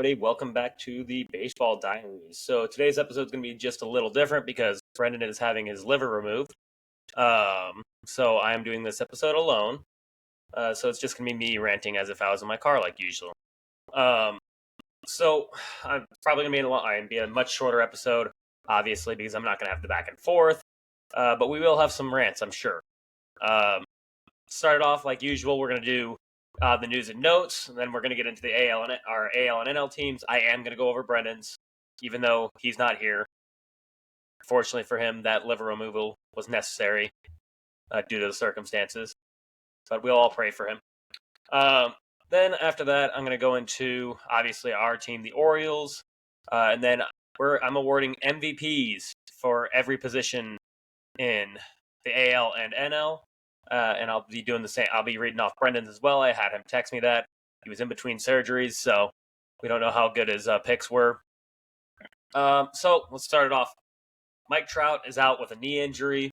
everybody. Welcome back to the Baseball Diaries. So today's episode is going to be just a little different because Brendan is having his liver removed. So I am doing this episode alone. So it's just going to be me ranting as if I was in my car like usual. So I'm probably going to be a much shorter episode, obviously, because I'm not going to have the back and forth. But we will have some rants, I'm sure. Started off like usual. We're going to do the news and notes, and then we're going to get into the our AL and NL teams. I am going to go over Brendan's, even though he's not here. Fortunately for him, that liver removal was necessary due to the circumstances, but we'll all pray for him. Then after that, I'm going to go into, obviously, our team, the Orioles, and then I'm awarding MVPs for every position in the AL and NL. And I'll be doing the same. I'll be reading off Brendan's as well. I had him text me that. He was in between surgeries, so we don't know how good his picks were. So let's start it off. Mike Trout is out with a knee injury,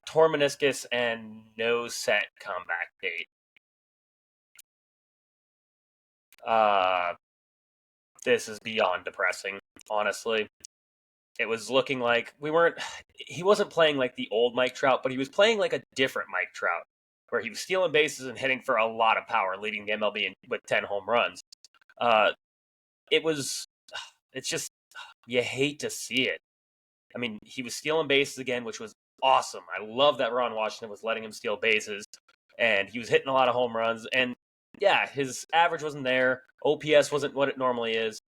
torn meniscus, and no set comeback date. This is beyond depressing, honestly. It was looking like he wasn't playing like the old Mike Trout, but he was playing like a different Mike Trout, where he was stealing bases and hitting for a lot of power, leading the MLB with 10 home runs. It's just, you hate to see it. I mean, he was stealing bases again, which was awesome. I love that Ron Washington was letting him steal bases, and he was hitting a lot of home runs. And yeah, his average wasn't there. OPS wasn't what it normally is,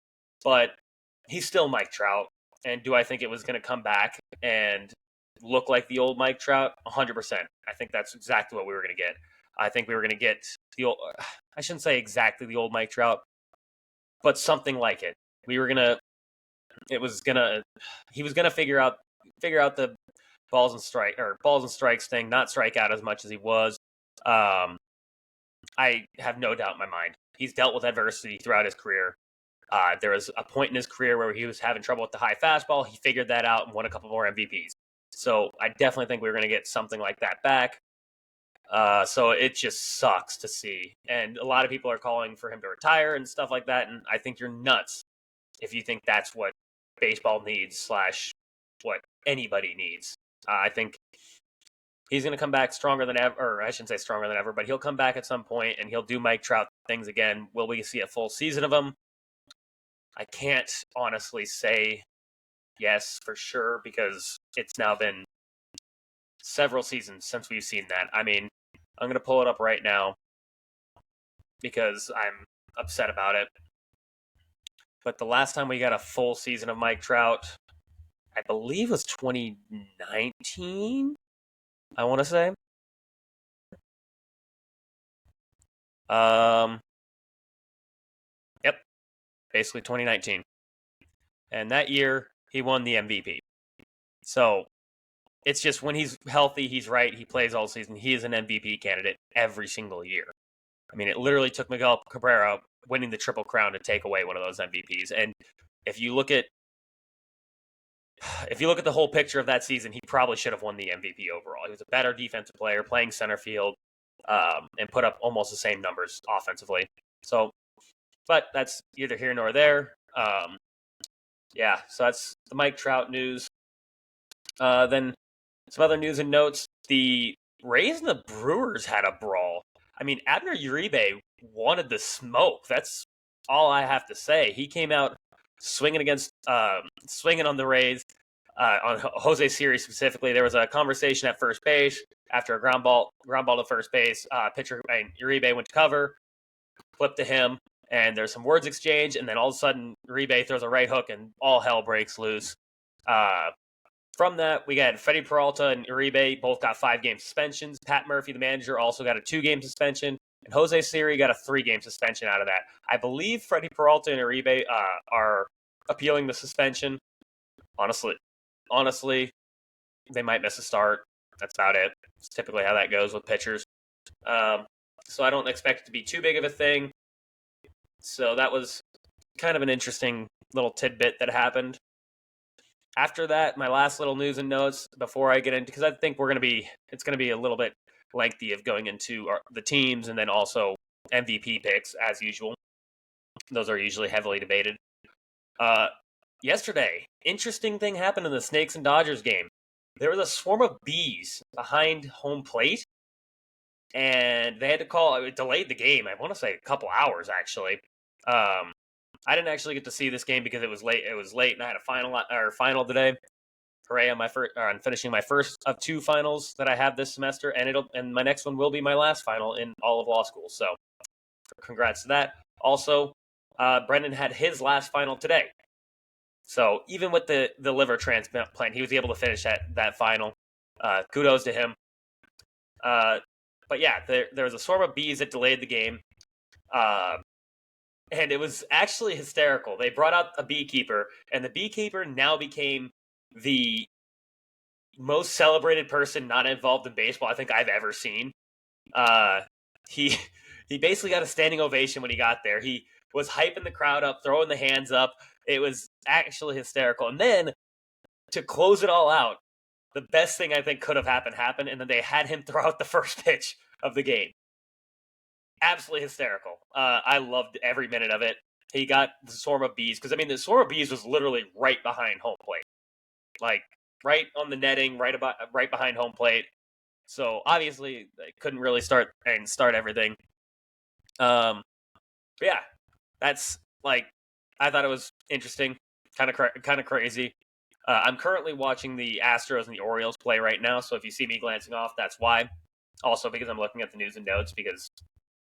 but he's still Mike Trout. And do I think it was going to come back and look like the old Mike Trout? 100%. I think that's exactly what we were going to get. I think we were going to get I shouldn't say exactly the old Mike Trout, but something like it. He was going to figure out the balls and strikes thing, not strike out as much as he was. I have no doubt in my mind. He's dealt with adversity throughout his career. There was a point in his career where he was having trouble with the high fastball. He figured that out and won a couple more MVPs. So I definitely think we were going to get something like that back. So it just sucks to see. And a lot of people are calling for him to retire and stuff like that. And I think you're nuts if you think that's what baseball needs / what anybody needs. I think he's going to come back stronger than ever. Or I shouldn't say stronger than ever, but he'll come back at some point and he'll do Mike Trout things again. Will we see a full season of him? I can't honestly say yes for sure because it's now been several seasons since we've seen that. I mean, I'm going to pull it up right now because I'm upset about it. But the last time we got a full season of Mike Trout, I believe was 2019, I want to say. Yep. Basically 2019. And that year, he won the MVP. So, it's just when he's healthy, he's right, he plays all season, he is an MVP candidate every single year. I mean, it literally took Miguel Cabrera winning the Triple Crown to take away one of those MVPs. And if you look at the whole picture of that season, he probably should have won the MVP overall. He was a better defensive player, playing center field, and put up almost the same numbers offensively. So, but that's neither here nor there. Yeah, so that's the Mike Trout news. Then some other news and notes. The Rays and the Brewers had a brawl. I mean, Abner Uribe wanted the smoke. That's all I have to say. He came out swinging on the Rays, on Jose Siri specifically. There was a conversation at first base after a ground ball to first base. Uribe went to cover, flipped to him, and there's some words exchanged, and then all of a sudden, Uribe throws a right hook, and all hell breaks loose. From that, we got Freddie Peralta and Uribe both got 5-game suspensions. Pat Murphy, the manager, also got a 2-game suspension. And Jose Siri got a 3-game suspension out of that. I believe Freddie Peralta and Uribe are appealing the suspension. Honestly, they might miss a start. That's about it. It's typically how that goes with pitchers. So I don't expect it to be too big of a thing. So that was kind of an interesting little tidbit that happened. After that, my last little news and notes before I get into, because I think it's going to be a little bit lengthy of going into the teams and then also MVP picks as usual. those are usually heavily debated. Yesterday, interesting thing happened in the Snakes and Dodgers game. There was a swarm of bees behind home plate, and they had to call. It delayed the game. I want to say a couple hours actually. I didn't actually get to see this game because it was late. It was late, and I had a final today. Hooray on on finishing my first of 2 finals that I have this semester, and my next one will be my last final in all of law school. So, congrats to that. Also, Brendan had his last final today. So even with the liver transplant, he was able to finish that final. Kudos to him. But yeah, there was a swarm of bees that delayed the game. And it was actually hysterical. They brought out a beekeeper, and the beekeeper now became the most celebrated person not involved in baseball I think I've ever seen. He basically got a standing ovation when he got there. He was hyping the crowd up, throwing the hands up. It was actually hysterical. And then, to close it all out, the best thing I think could have happened, and then they had him throw out the first pitch of the game. Absolutely hysterical. I loved every minute of it. He got the swarm of bees, because, the swarm of bees was literally right behind home plate. Like, right on the netting, right behind home plate. So, obviously, they couldn't really start everything. But yeah, that's, I thought it was interesting, kind of crazy. I'm currently watching the Astros and the Orioles play right now, so if you see me glancing off, that's why. Also, because I'm looking at the news and notes, because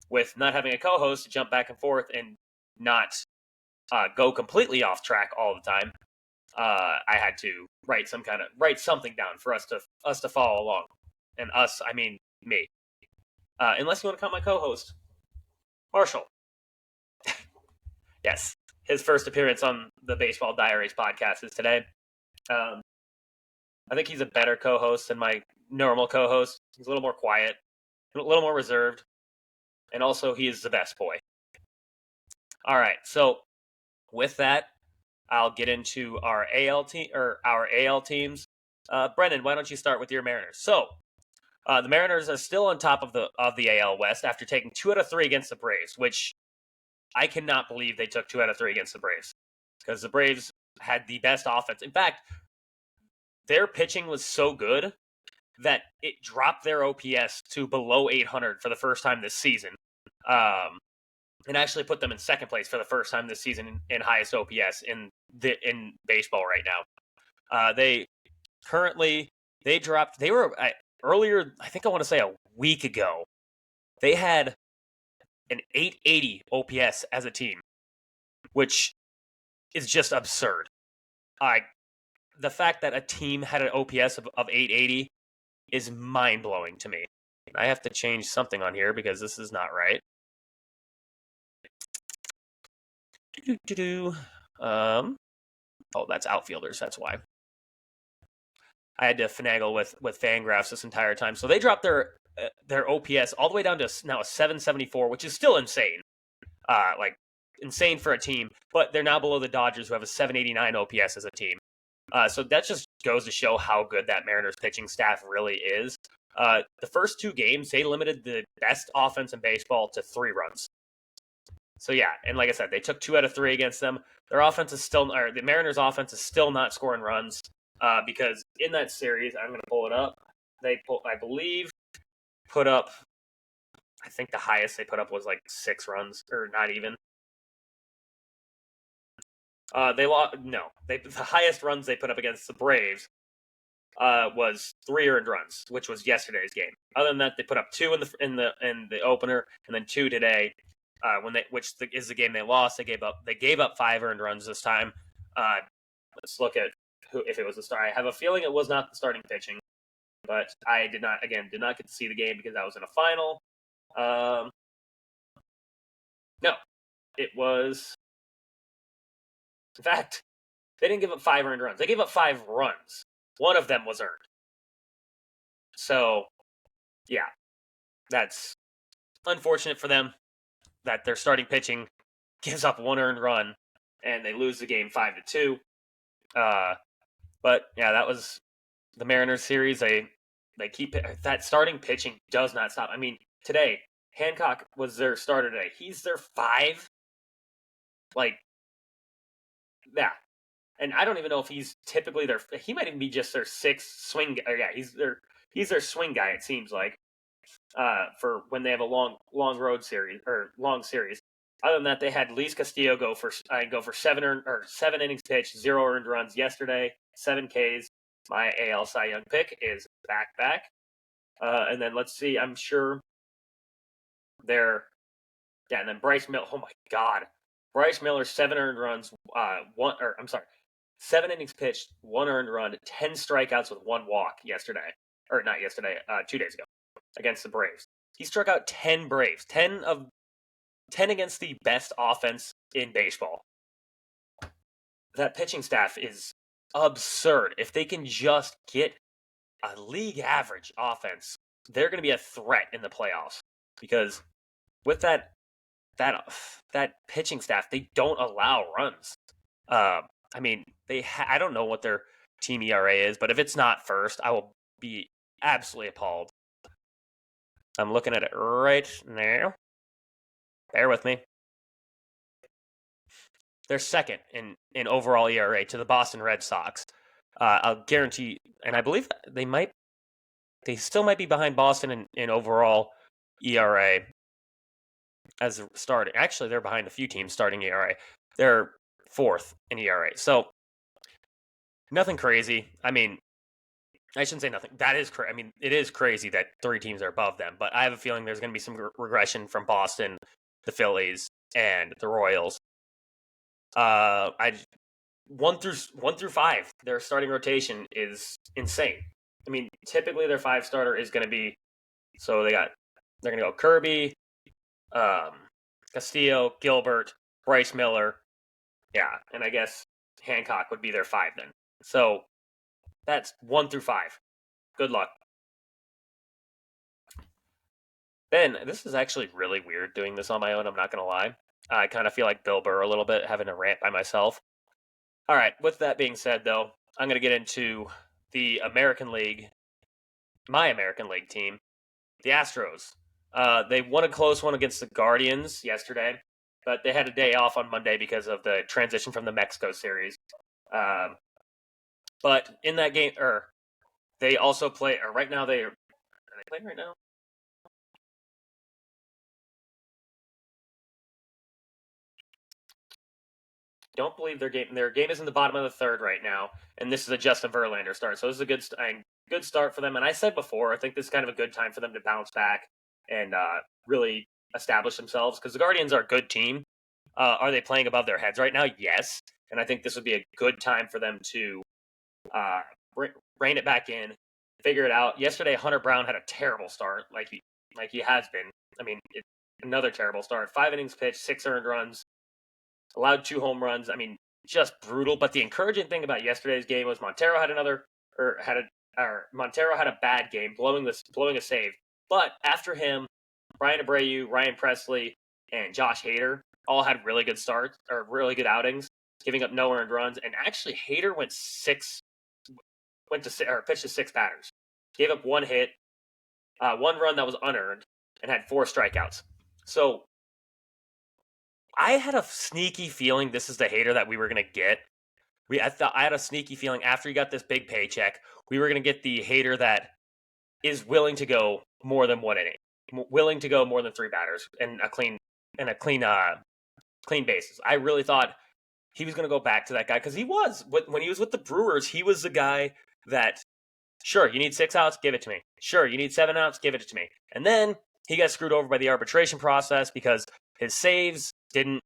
with not having a co-host to jump back and forth and not go completely off track all the time, I had to write something down for us to follow along. And us, I mean me. Unless you want to count my co-host, Marshall. Yes, his first appearance on the Baseball Diaries podcast is today. I think he's a better co-host than my normal co-host. He's a little more quiet, a little more reserved, and also he is the best boy. All right, so with that, I'll get into our AL teams. Brendan, why don't you start with your Mariners? So, the Mariners are still on top of the AL West after taking 2 out of 3 against the Braves, which I cannot believe they took 2 out of 3 against the Braves, because the Braves had the best offense. In fact, their pitching was so good that it dropped their OPS to below 800 for the first time this season, and actually put them in second place for the first time this season in highest OPS in baseball right now. They were earlier, I think I want to say a week ago, they had an 880 OPS as a team, which is just absurd. The fact that a team had an OPS of 880 is mind-blowing to me. I have to change something on here because this is not right. That's outfielders, that's why. I had to finagle with Fangraphs this entire time. So they dropped their OPS all the way down to now a 774, which is still insane. Insane for a team, but they're now below the Dodgers, who have a 789 OPS as a team. So that just goes to show how good that Mariners pitching staff really is. The first 2 games, they limited the best offense in baseball to 3 runs. So yeah, and like I said, they took 2 out of 3 against them. The Mariners' offense is still not scoring runs, because in that series, I'm going to pull it up. I think the highest they put up was 6 runs, or not even. The highest runs they put up against the Braves was 3 earned runs, which was yesterday's game. Other than that, they put up 2 in the opener, and then 2 today. Which is the game they lost. They gave up 5 earned runs this time. Let's look at if it was the start. I have a feeling it was not the starting pitching, but I did not get to see the game because I was in a final. No, it was. In fact, they didn't give up 5 earned runs. They gave up 5 runs. One of them was earned. So, yeah, that's unfortunate for them that their starting pitching gives up 1 earned run and they lose the game 5-2. But yeah, that was the Mariners series. They keep that starting pitching does not stop. Today Hancock was their starter today. He's their 5 Like, yeah. And I don't even know if he's typically he might even be just their sixth swing. Or yeah, he's their swing guy. It seems like for when they have a long road series or long series. Other than that, they had Luis Castillo go for 7 innings pitched, 0 earned runs yesterday, 7 Ks. My AL Cy Young pick is back. And then let's see. I'm sure they're and then Bryce Miller. Oh my God, Bryce Miller 7 earned runs. 7 innings pitched, 1 earned run, 10 strikeouts with 1 walk yesterday, or not yesterday, 2 days ago against the Braves. He struck out 10 Braves, 10 against the best offense in baseball. That pitching staff is absurd. If they can just get a league average offense, they're going to be a threat in the playoffs. Because with that pitching staff, they don't allow runs. I mean, I don't know what their team ERA is, but if it's not first, I will be absolutely appalled. I'm looking at it right now. Bear with me. They're second in overall ERA to the Boston Red Sox. I'll guarantee, and I believe they still might be behind Boston in overall ERA as starting. Actually, they're behind a few teams starting ERA. They're fourth in ERA. So nothing crazy. I mean, I shouldn't say nothing. That is crazy. I mean, it is crazy that 3 teams are above them, but I have a feeling there's going to be some regression from Boston, the Phillies, and the Royals. 1 through 5, their starting rotation is insane. I mean, typically their 5 starter is going to be they're going to go Kirby, Castillo, Gilbert, Bryce Miller, yeah, and I guess Hancock would be their 5 then. So that's 1 through 5. Good luck. Then this is actually really weird doing this on my own. I'm not going to lie. I kind of feel like Bill Burr a little bit, having a rant by myself. All right, with that being said, though, I'm going to get into the American League, my American League team, the Astros. They won a close one against the Guardians yesterday, but they had a day off on Monday because of the transition from the Mexico series. But in that game, they also play, or right now, are they playing right now? Don't believe their game is in the bottom of the 3rd right now, and this is a Justin Verlander start. So this is a good start for them. And I said before, I think this is kind of a good time for them to bounce back and really establish themselves because the Guardians are a good team. Are they playing above their heads right now? Yes, and I think this would be a good time for them to rein it back in, figure it out. Yesterday, Hunter Brown had a terrible start, like he has been. I mean, another terrible start. 5 innings pitched, 6 earned runs. Allowed 2 home runs. I mean, just brutal. But the encouraging thing about yesterday's game was Montero had a bad game, blowing a save. But after him, Brian Abreu, Ryan Presley, and Josh Hader all had really good starts or really good outings, giving up no earned runs. And actually, Hader pitched to 6 batters, gave up 1 hit, 1 run that was unearned, and had 4 strikeouts. So I had a sneaky feeling this is the Hader that we were going to get. I had a sneaky feeling after he got this big paycheck, we were going to get the Hader that is willing to go more than 1 inning, willing to go more than 3 batters and a clean bases. I really thought he was going to go back to that guy because he was when he was with the Brewers. He was the guy that, sure, you need 6 outs, give it to me. Sure, you need 7 outs, give it to me. And then he got screwed over by the arbitration process because his saves didn't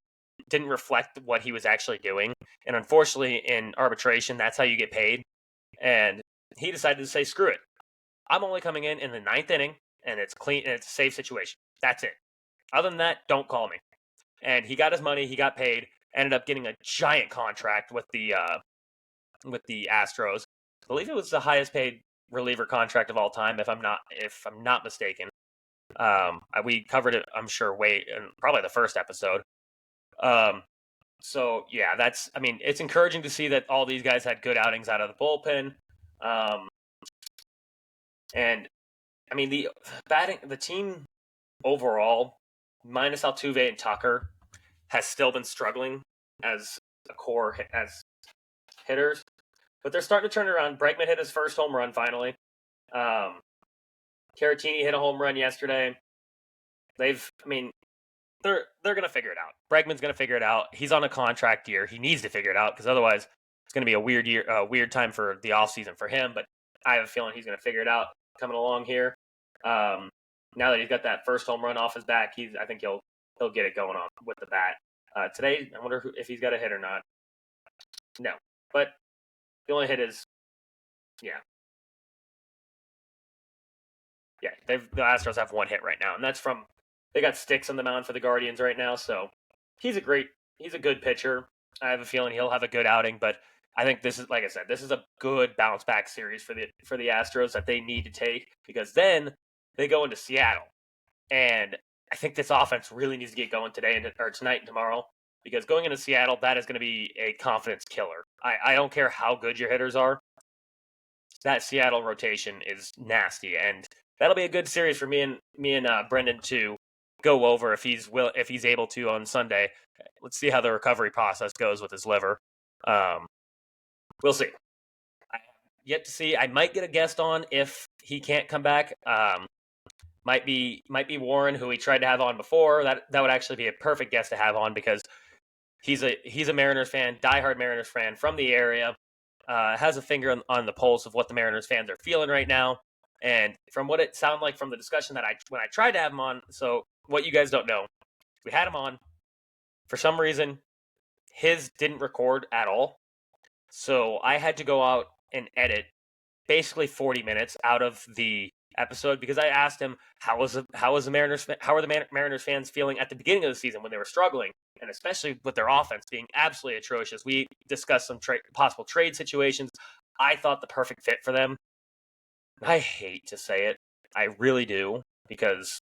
reflect what he was actually doing. And unfortunately, in arbitration, that's how you get paid. And he decided to say, screw it. I'm only coming in the 9th inning, and it's clean, and it's a safe situation. That's it. Other than that, don't call me. And he got his money. He got paid. Ended up getting a giant contract with the Astros. I believe it was the highest paid reliever contract of all time, if I'm not mistaken. We covered it, I'm sure, in probably the first episode. So yeah, it's encouraging to see that all these guys had good outings out of the bullpen. And I mean, the team overall, minus Altuve and Tucker, has still been struggling as a core as hitters, but they're starting to turn around. Bregman hit his first home run finally. Caratini hit a home run yesterday. They're gonna figure it out. Bregman's gonna figure it out. He's on a contract year. He needs to figure it out because otherwise it's gonna be a weird time for the offseason for him. But I have a feeling he's gonna figure it out coming along here. Now that he's got that first home run off his back, I think he'll get it going on with the bat. Today, I wonder if he's got a hit or not. No, but the only hit is, yeah. The Astros have one hit right now, and that's they got Sticks on the mound for the Guardians right now, so he's a good pitcher. I have a feeling he'll have a good outing, but I think this is, like I said, this is a good bounce back series for the Astros that they need to take, because then they go into Seattle, and I think this offense really needs to get going tonight and tomorrow, because going into Seattle, that is going to be a confidence killer. I don't care how good your hitters are. That Seattle rotation is nasty, and that'll be a good series for me and Brendan to go over if he's able to on Sunday. Let's see how the recovery process goes with his liver. We'll see. I have yet to see. I might get a guest on if he can't come back. Might be Warren, who we tried to have on before. That would actually be a perfect guest to have on, because he's a Mariners fan, diehard Mariners fan from the area. Has a finger on the pulse of what the Mariners fans are feeling right now. And from what it sounded like from the discussion when I tried to have him on, so what you guys don't know, we had him on. For some reason, his didn't record at all. So I had to go out and edit basically 40 minutes out of the episode, because I asked him how are the Mariners fans feeling at the beginning of the season when they were struggling, and especially with their offense being absolutely atrocious. We discussed some possible trade situations. I thought the perfect fit for them, I hate to say it, I really do, because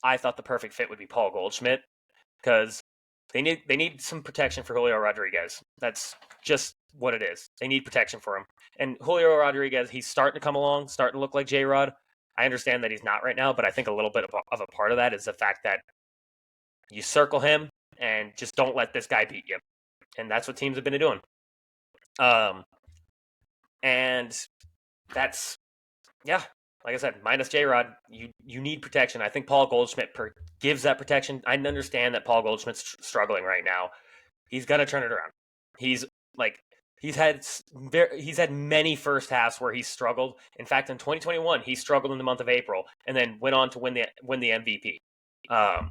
I thought the perfect fit would be Paul Goldschmidt, because they need some protection for Julio Rodriguez. That's just what it is. They need protection for him. And Julio Rodriguez, he's starting to come along, starting to look like J-Rod. I understand that he's not right now, but I think a little bit of a part of that is the fact that you circle him and just don't let this guy beat you. And that's what teams have been doing. And that's, yeah, like I said, minus J-Rod, you need protection. I think Paul Goldschmidt gives that protection. I understand that Paul Goldschmidt's struggling right now. He's gonna turn it around. He's had many first halves where he's struggled. In fact, in 2021, he struggled in the month of April and then went on to win the MVP. I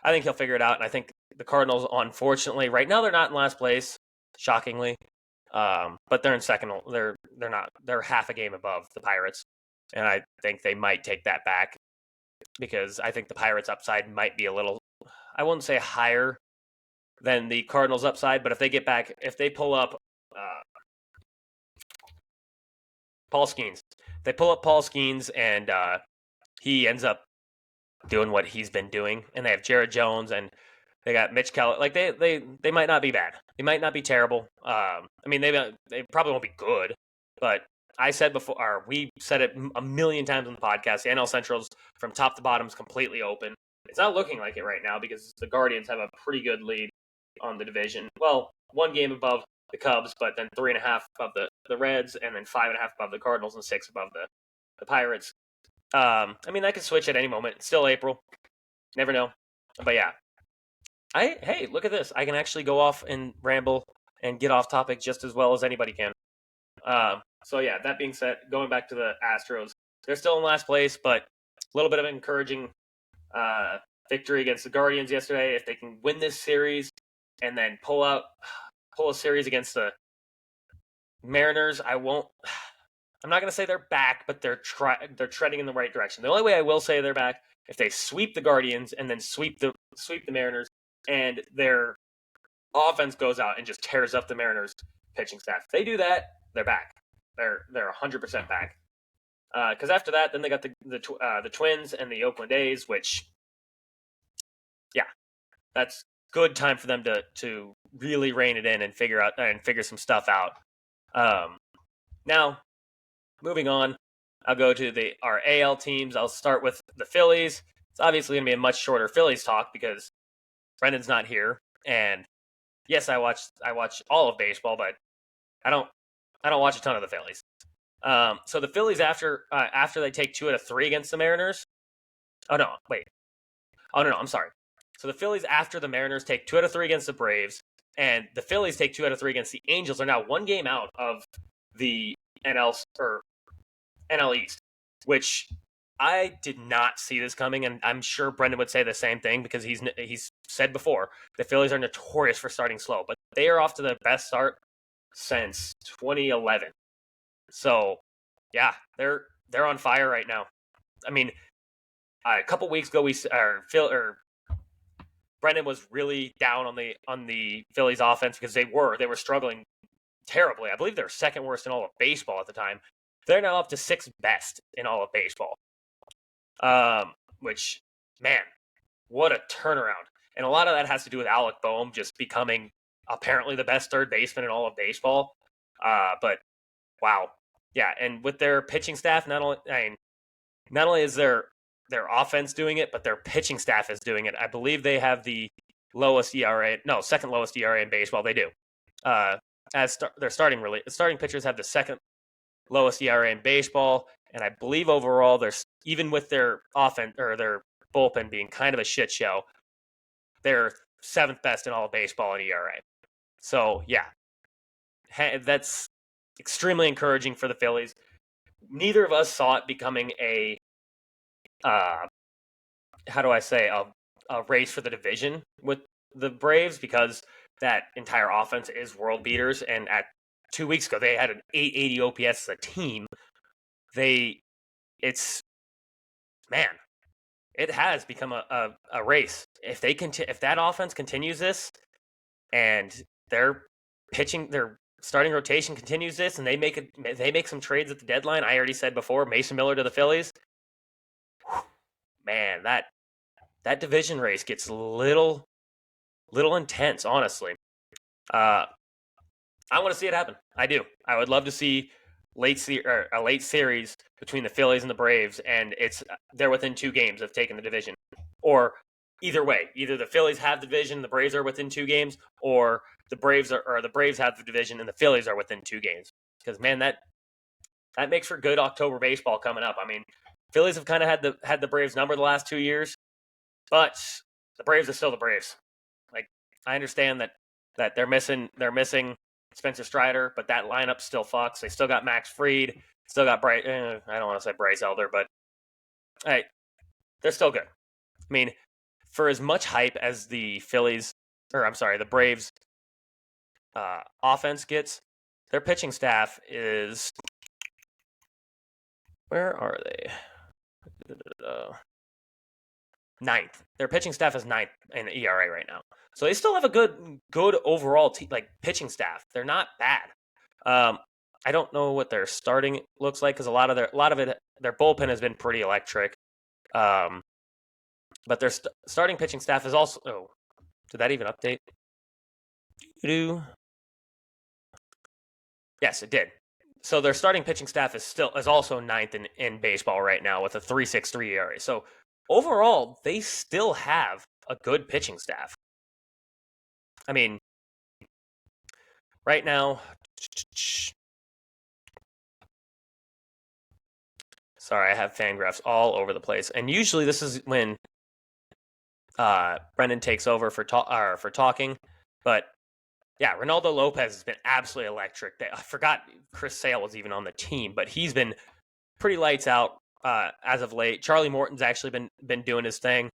think he'll figure it out, and I think the Cardinals, unfortunately, right now they're not in last place, shockingly. But they're in second. They're not. They're half a game above the Pirates, and I think they might take that back, because I think the Pirates' upside might be a little, I wouldn't say higher than the Cardinals' upside, but if they pull up Paul Skeens, they pull up Paul Skeens, and he ends up doing what he's been doing, and they have Jared Jones, and they got Mitch Keller. Like, they might not be bad. They might not be terrible. I mean, they probably won't be good, but I said before, or we said it a million times on the podcast, the NL Central's from top to bottom is completely open. It's not looking like it right now, because the Guardians have a pretty good lead on the division. Well, one game above the Cubs, but then 3.5 above the Reds, and then 5.5 above the Cardinals, and 6 above the Pirates. I mean, that could switch at any moment. It's still April. Never know. But yeah. Hey, look at this. I can actually go off and ramble and get off topic just as well as anybody can. So yeah, that being said, going back to the Astros, they're still in last place, but a little bit of an encouraging victory against the Guardians yesterday. If they can win this series and then pull a series against the Mariners, I'm not going to say they're back, but they're treading in the right direction. The only way I will say they're back, if they sweep the Guardians and then sweep the Mariners, and their offense goes out and just tears up the Mariners pitching staff. If they do that, they're back. They're 100% back. Because after that, then they got the Twins and the Oakland A's, which, yeah, that's good time for them to really rein it in and figure some stuff out. Now, moving on, I'll go to our AL teams. I'll start with the Phillies. It's obviously going to be a much shorter Phillies talk because Brendan's not here. And yes, I watch all of baseball, but I don't watch a ton of the Phillies. So the Phillies after they take 2 out of 3 against the Mariners. Oh no, wait. Oh no, I'm sorry. So the Phillies after the Mariners take 2 out of 3 against the Braves, and the Phillies take 2 out of 3 against the Angels, are now 1 game out of the NL East, which I did not see this coming, and I'm sure Brendan would say the same thing because he's said before the Phillies are notorious for starting slow, but they are off to the best start since 2011. So, yeah, they're on fire right now. I mean, a couple weeks ago, Brendan was really down on the Phillies offense because they were struggling terribly. I believe they were second worst in all of baseball at the time. They're now up to 6th best in all of baseball. Which, man, what a turnaround! And a lot of that has to do with Alec Boehm just becoming apparently the best third baseman in all of baseball. But wow, yeah, and with their pitching staff, not only is their offense doing it, but their pitching staff is doing it. I believe they have the lowest ERA, no, second lowest ERA in baseball. They do. Their starting pitchers have the second lowest ERA in baseball, and I believe overall, even with their offense or their bullpen being kind of a shit show, they're 7th best in all of baseball in ERA. So yeah, that's extremely encouraging for the Phillies. Neither of us saw it becoming a a race for the division with the Braves because that entire offense is world beaters, and at 2 weeks ago they had an 880 OPS as a team. It has become a race. If that offense continues this, and their starting rotation continues this, and they make some trades at the deadline. I already said before, Mason Miller to the Phillies. Man, that division race gets a little intense, honestly. I want to see it happen. I do. I would love to see a late series between the Phillies and the Braves, and they're within 2 games of taking the division. Or either way, either the Phillies have the division, the Braves are within 2 games, or the Braves have the division and the Phillies are within 2 games. Because man, that makes for good October baseball coming up. I mean, Phillies have kind of had the Braves number the last 2 years, but the Braves are still the Braves. Like, I understand that they're missing Spencer Strider, but that lineup still fucks. They still got Max Fried, still got Bryce. I don't want to say Bryce Elder, but hey, they're still good. I mean, for as much hype as the Braves offense gets, their pitching staff is. Where are they? 9th. Their pitching staff is 9th in ERA right now. So they still have a good overall pitching staff. They're not bad. I don't know what their starting looks like because a lot of their bullpen has been pretty electric. But their starting pitching staff is also. Oh, did that even update? Yes, it did. So their starting pitching staff is also 9th in baseball right now with a 3.63 ERA. So overall, they still have a good pitching staff. I mean, right now, sorry, I have Fangraphs all over the place, and usually this is when Brendan takes over for talking. But yeah, Ronaldo Lopez has been absolutely electric. I forgot Chris Sale was even on the team, but he's been pretty lights out as of late. Charlie Morton's actually been doing his thing.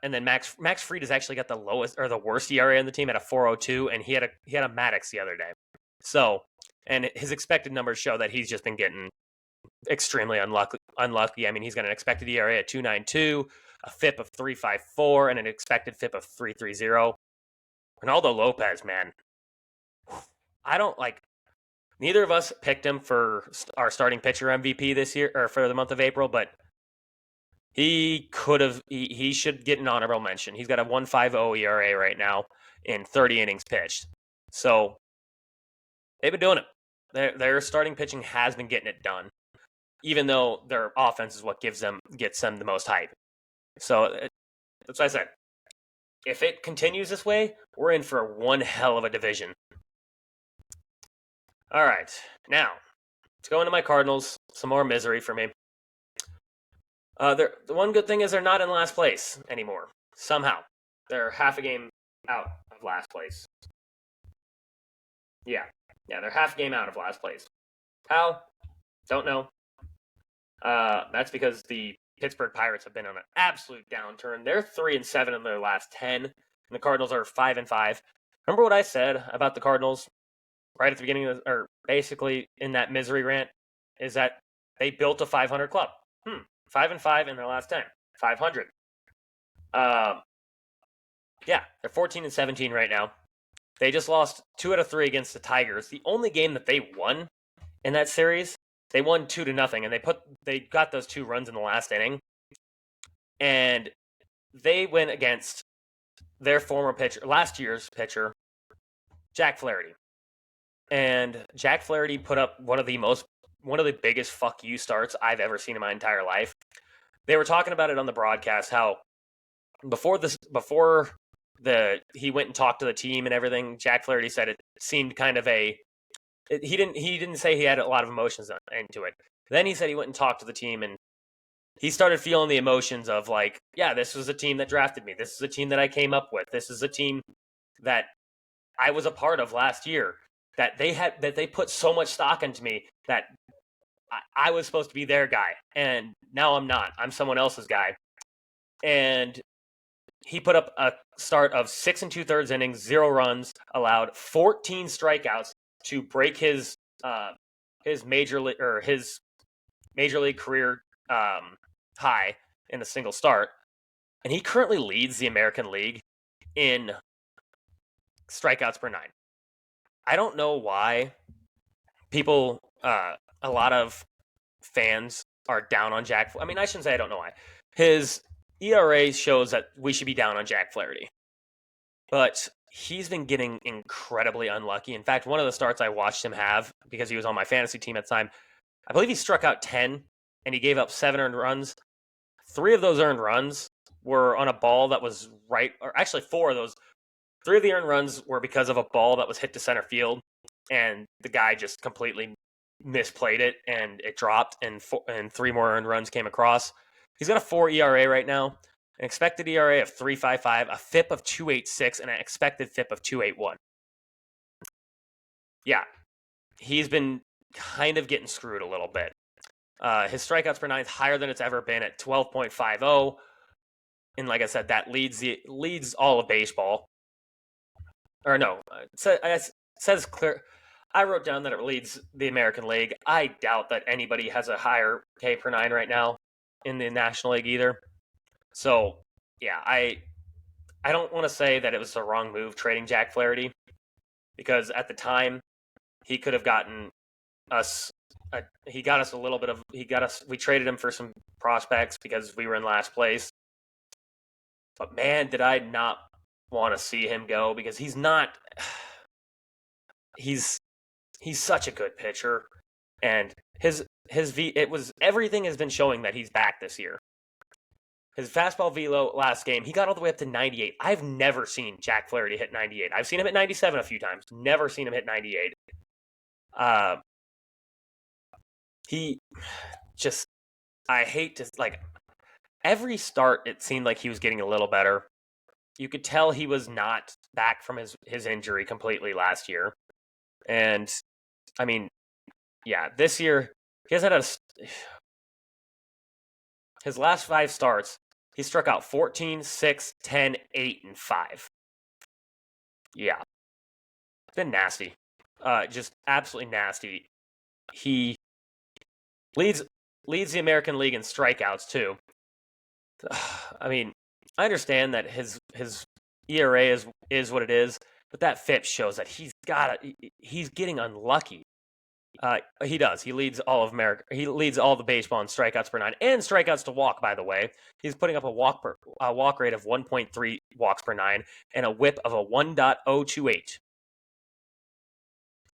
And then Max Fried has actually got the lowest or the worst ERA on the team at a 4.02, and he had a Maddox the other day. So, and his expected numbers show that he's just been getting extremely unlucky. I mean, he's got an expected ERA at 2.92, a FIP of 3.54, and an expected FIP of 3.30. Ronaldo Lopez, man, I don't like. Neither of us picked him for our starting pitcher MVP this year or for the month of April, but he should get an honorable mention. He's got a 1.50 ERA right now in 30 innings pitched. So they've been doing it. Their starting pitching has been getting it done, even though their offense is what gets them the most hype. So that's what I said. if it continues this way, we're in for one hell of a division. All right, now let's go into my Cardinals. Some more misery for me. The one good thing is they're not in last place anymore. Somehow, they're half a game out of last place. Yeah, they're half a game out of last place. How? Don't know. That's because the Pittsburgh Pirates have been on an absolute downturn. They're 3-7 in their last 10, and the Cardinals are 5-5. Remember what I said about the Cardinals right at the beginning of or basically in that misery rant? Is that they built a 500 club. 5-5 in their last 10. 500. Yeah, they're 14-17 right now. They just lost 2 out of 3 against the Tigers. The only game that they won in that series, they won 2-0, and they got those 2 runs in the last inning. And they went against their former pitcher, last year's pitcher, Jack Flaherty. And Jack Flaherty put up one of the biggest fuck you starts I've ever seen in my entire life. They were talking about it on the broadcast how before he went and talked to the team and everything, Jack Flaherty said it seemed kind of he didn't say he had a lot of emotions into it. Then he said he went and talked to the team and he started feeling the emotions of like, yeah, this was a team that drafted me. This is a team that I came up with. This is a team that I was a part of last year. That they put so much stock into me that I was supposed to be their guy, and now I'm not. I'm someone else's guy. And he put up a start of 6 2/3 innings, 0 runs allowed, 14 strikeouts to break his major league career high in a single start. And he currently leads the American League in strikeouts per 9. I don't know why people, a lot of fans are down on Jack. I mean, I shouldn't say I don't know why. His ERA shows that we should be down on Jack Flaherty. But he's been getting incredibly unlucky. In fact, one of the starts I watched him have, because he was on my fantasy team at the time, I believe he struck out 10, and he gave up 7 earned runs. 3 of those earned runs were on a ball that was right, or actually 4 of those. 3 of the earned runs were because of a ball that was hit to center field, and the guy just completely misplayed it, and it dropped, and 3 more earned runs came across. He's got a 4 ERA right now, an expected ERA of 3.55, a FIP of 2.86, and an expected FIP of 2.81. Yeah, he's been kind of getting screwed a little bit. His strikeouts per 9 is higher than it's ever been at 12.50, and like I said, that leads all of baseball. Or no, it says clear. I wrote down that it leads the American League. I doubt that anybody has a higher K per 9 right now in the National League either. So, yeah, I don't want to say that it was the wrong move trading Jack Flaherty, because at the time he could have gotten us. We traded him for some prospects because we were in last place. But man, did I not want to see him go, because he's not. He's such a good pitcher, and everything has been showing that he's back this year. His fastball velo last game, he got all the way up to 98. I've never seen Jack Flaherty hit 98. I've seen him hit 97 a few times. Never seen him hit 98. I hate to, like, every start it seemed like he was getting a little better. You could tell he was not back from his injury completely last year. And, I mean, yeah, this year, he has had his last 5 starts, he struck out 14, 6, 10, 8, and 5. Yeah. It's been nasty. Just absolutely nasty. He leads the American League in strikeouts, too. I mean, I understand that his ERA is what it is, but that FIP shows that he's getting unlucky. He does. He leads all of America. He leads all the baseball in strikeouts per 9 and strikeouts to walk. By the way, he's putting up a walk rate of 1.3 walks per 9 and a WHIP of a 1.028.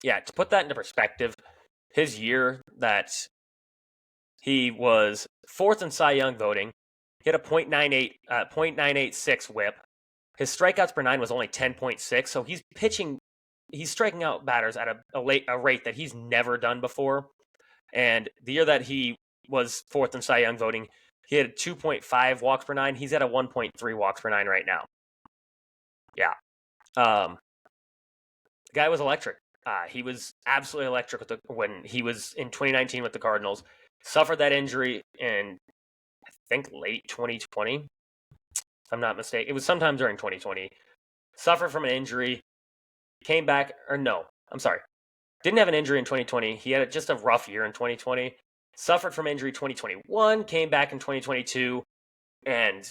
Yeah, to put that into perspective, his year that he was 4th in Cy Young voting, he had a .986 WHIP, His strikeouts per nine was only 10.6, so he's striking out batters at a rate that he's never done before. And the year that he was fourth in Cy Young voting, he had 2.5 walks per nine. He's at a 1.3 walks per nine right now. Yeah. The guy was electric. He was absolutely electric when he was in 2019 with the Cardinals. Suffered that injury in, I think, late 2020. If I'm not mistaken. It was sometime during 2020. Suffered from an injury. Came back, or no, I'm sorry. Didn't have an injury in 2020. He had just a rough year in 2020. Suffered from injury 2021. Came back in 2022. And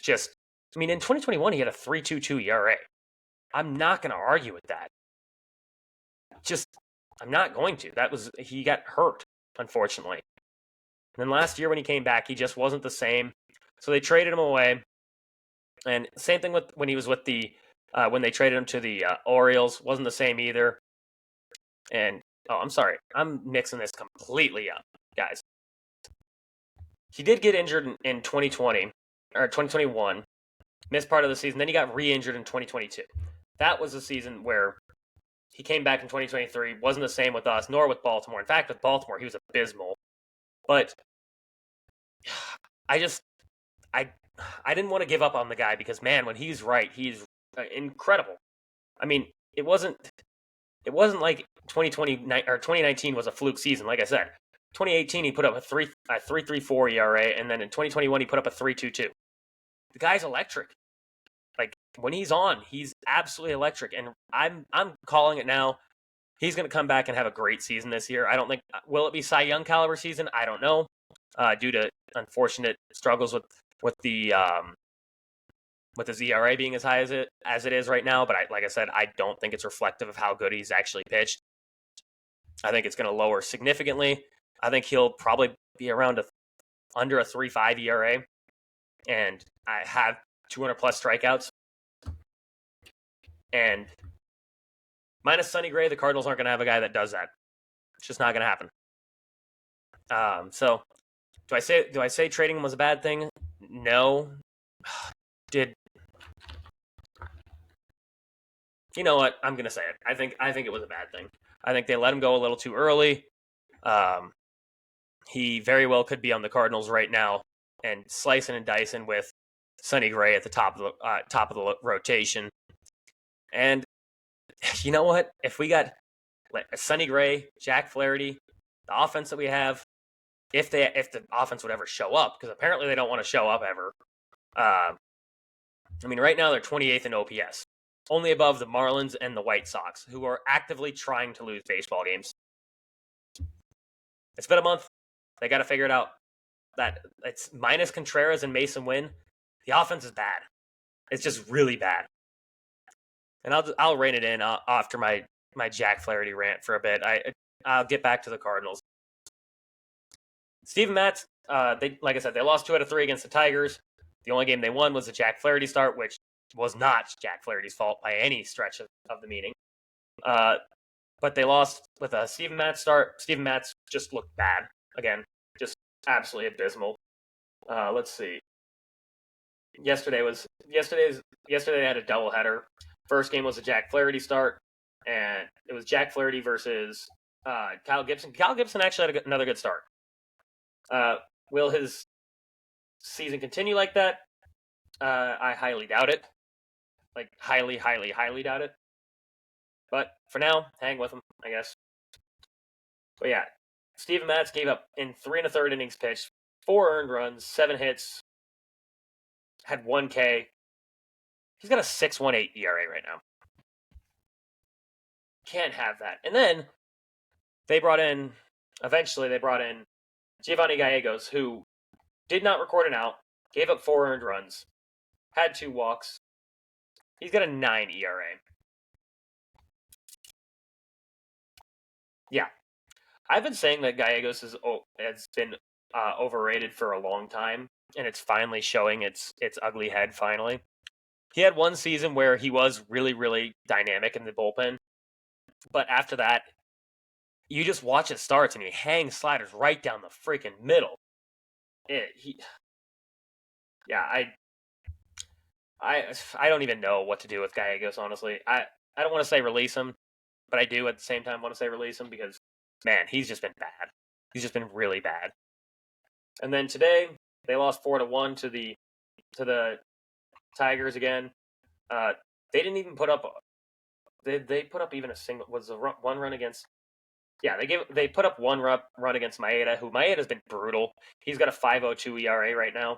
just, I mean, in 2021, he had a 3.22 ERA. I'm not going to argue with that. I'm not going to. He got hurt, unfortunately. And then last year when he came back, he just wasn't the same. So they traded him away. And same thing with when he was with when they traded him to the Orioles, wasn't the same either. And, I'm sorry, I'm mixing this completely up, guys. He did get injured in 2020, or 2021, missed part of the season. Then he got re-injured in 2022. That was the season where he came back in 2023, wasn't the same with us, nor with Baltimore. In fact, with Baltimore, he was abysmal. But I didn't want to give up on the guy because, man, when he's right, he's incredible. I mean, it wasn't like 2020 or 2019 was a fluke season. Like I said, 2018 he put up a 3.34 ERA, and then in 2021 he put up a 3.22. The guy's electric. Like, when he's on, he's absolutely electric, and I'm calling it now. He's going to come back and have a great season this year. I don't think will it be Cy Young caliber season? I don't know, due to unfortunate struggles with his ERA being as high as it is right now. But like I said, I don't think it's reflective of how good he's actually pitched. I think it's going to lower significantly. I think he'll probably be around under a 3.5 ERA, and I have 200 plus strikeouts. And minus Sonny Gray, the Cardinals aren't going to have a guy that does that. It's just not going to happen. So do I say trading him was a bad thing? No. You know what? I'm going to say it. I think it was a bad thing. I think they let him go a little too early. He very well could be on the Cardinals right now and slicing and dicing with Sonny Gray at the top of the rotation. And you know what? If we got Sonny Gray, Jack Flaherty, the offense that we have, if the offense would ever show up, because apparently they don't want to show up ever. I mean, right now they're 28th in OPS, only above the Marlins and the White Sox, who are actively trying to lose baseball games. It's been a month. They got to figure it out. That it's minus Contreras and Mason Wynn. The offense is bad. It's just really bad. And I'll rein it in after my Jack Flaherty rant for a bit. I'll get back to the Cardinals. Steven Matz, like I said, they lost 2 out of 3 against the Tigers. The only game they won was the Jack Flaherty start, which was not Jack Flaherty's fault by any stretch of the meaning. But they lost with a Steven Matz start. Steven Matz just looked bad again, just absolutely abysmal. Let's see. Yesterday they had a doubleheader. First game was a Jack Flaherty start, and it was Jack Flaherty versus Kyle Gibson. Kyle Gibson actually had another good start. Will his season continue like that? I highly doubt it. Like, highly, highly, highly doubt it. But for now, hang with him, I guess. But yeah, Steven Matz gave up in 3 1/3 innings pitched, 4 earned runs, 7 hits, had 1 K. He's got a 6.18 ERA right now. Can't have that. And then eventually they brought in Giovanni Gallegos, who did not record an out, gave up 4 earned runs, had 2 walks. He's got a 9 ERA. Yeah. I've been saying that Gallegos has been overrated for a long time, and it's finally showing its ugly head finally. He had one season where he was really, really dynamic in the bullpen, but after that, you just watch it starts and he hangs sliders right down the freaking middle. I don't even know what to do with Gallegos, honestly. I don't want to say release him, but I do at the same time want to say release him because, man, he's just been bad. He's just been really bad. And then today they lost 4-1 to the Tigers again. They didn't even put up. They put up even a single. Was one run against? Yeah, they put up one run against Maeda, who Maeda's been brutal. He's got a 5.02 ERA right now.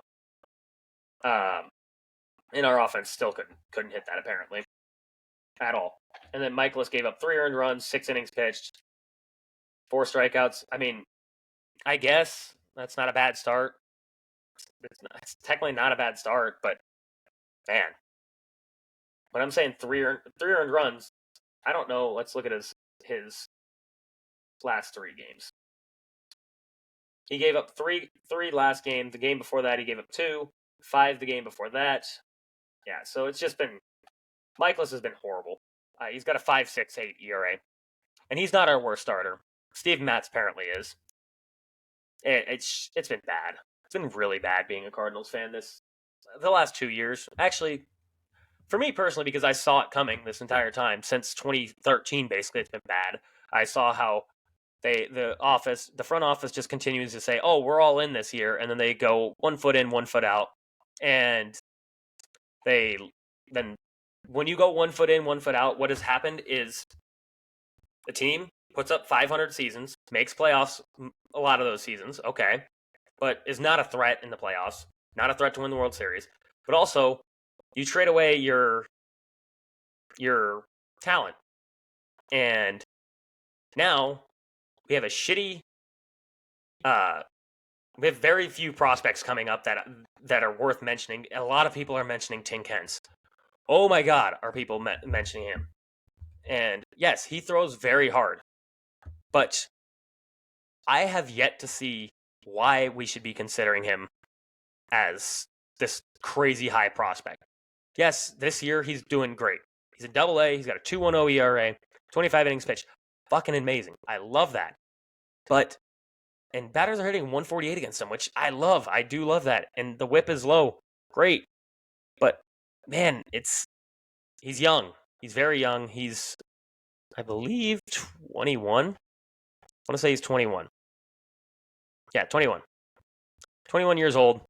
And our offense still couldn't hit that apparently at all. And then Michaelis gave up 3 earned runs, 6 innings pitched, 4 strikeouts. I mean, I guess that's not a bad start. It's technically not a bad start, but man, when I'm saying 3 earned runs, I don't know. Let's look at his last 3 games. He gave up three last game. The game before that, he gave up 2, 5 the game before that. Yeah, so it's just been Michaelis has been horrible. He's got a 5.68 ERA, and he's not our worst starter. Steve Matz apparently is. It's been bad. It's been really bad being a Cardinals fan the last 2 years. Actually, for me personally, because I saw it coming this entire time since 2013. Basically, it's been bad. I saw how the front office just continues to say, "Oh, we're all in this year," and then they go 1 foot in, 1 foot out, and then when you go 1 foot in, 1 foot out, what has happened is the team puts up 500 seasons, makes playoffs a lot of those seasons, okay, but is not a threat in the playoffs, not a threat to win the World Series. But also, you trade away your talent, and now we have a shitty. We have very few prospects coming up that are worth mentioning. A lot of people are mentioning Tin Kens. Oh my God, are people mentioning him? And yes, he throws very hard, but I have yet to see why we should be considering him as this crazy high prospect. Yes, this year he's doing great. He's in Double-A. He's got a 2.10 ERA, 25 innings pitched. Fucking amazing. I love that. And batters are hitting 148 against him, which I love. I do love that. And the whip is low. Great. But man, he's young. He's very young. He's, I believe, 21. I want to say he's 21. Yeah, 21. 21 years old.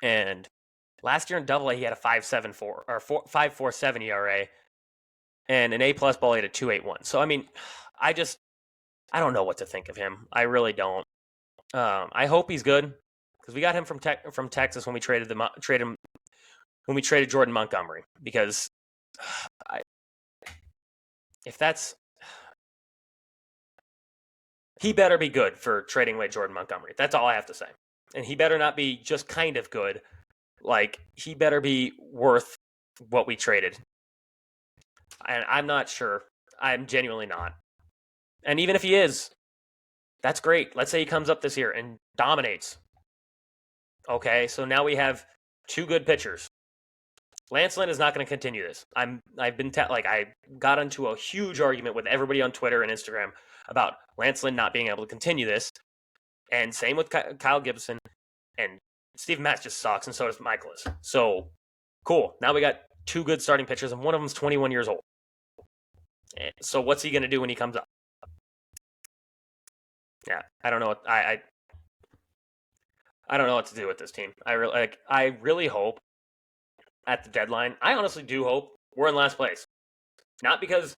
And last year in Double-A, he had a 5.74 or 5.47 ERA and an A+ ball at a 2.81. So I mean, I don't know what to think of him. I really don't. I hope he's good because we got him from Texas when we traded him when we traded Jordan Montgomery. Because he better be good for trading away Jordan Montgomery. That's all I have to say. And he better not be just kind of good. Like, he better be worth what we traded. And I'm not sure. I'm genuinely not. And even if he is, that's great. Let's say he comes up this year and dominates. Okay, so now we have 2 good pitchers. Lance Lynn is not going to continue this. I got into a huge argument with everybody on Twitter and Instagram about Lance Lynn not being able to continue this. And same with Kyle Gibson. And Steve Matz just sucks, and so does Michaelis. So, cool. Now we got 2 good starting pitchers, and one of them's 21 years old. And so what's he going to do when he comes up? Yeah, I don't know. I don't know what to do with this team. I really hope at the deadline. I honestly do hope we're in last place. Not because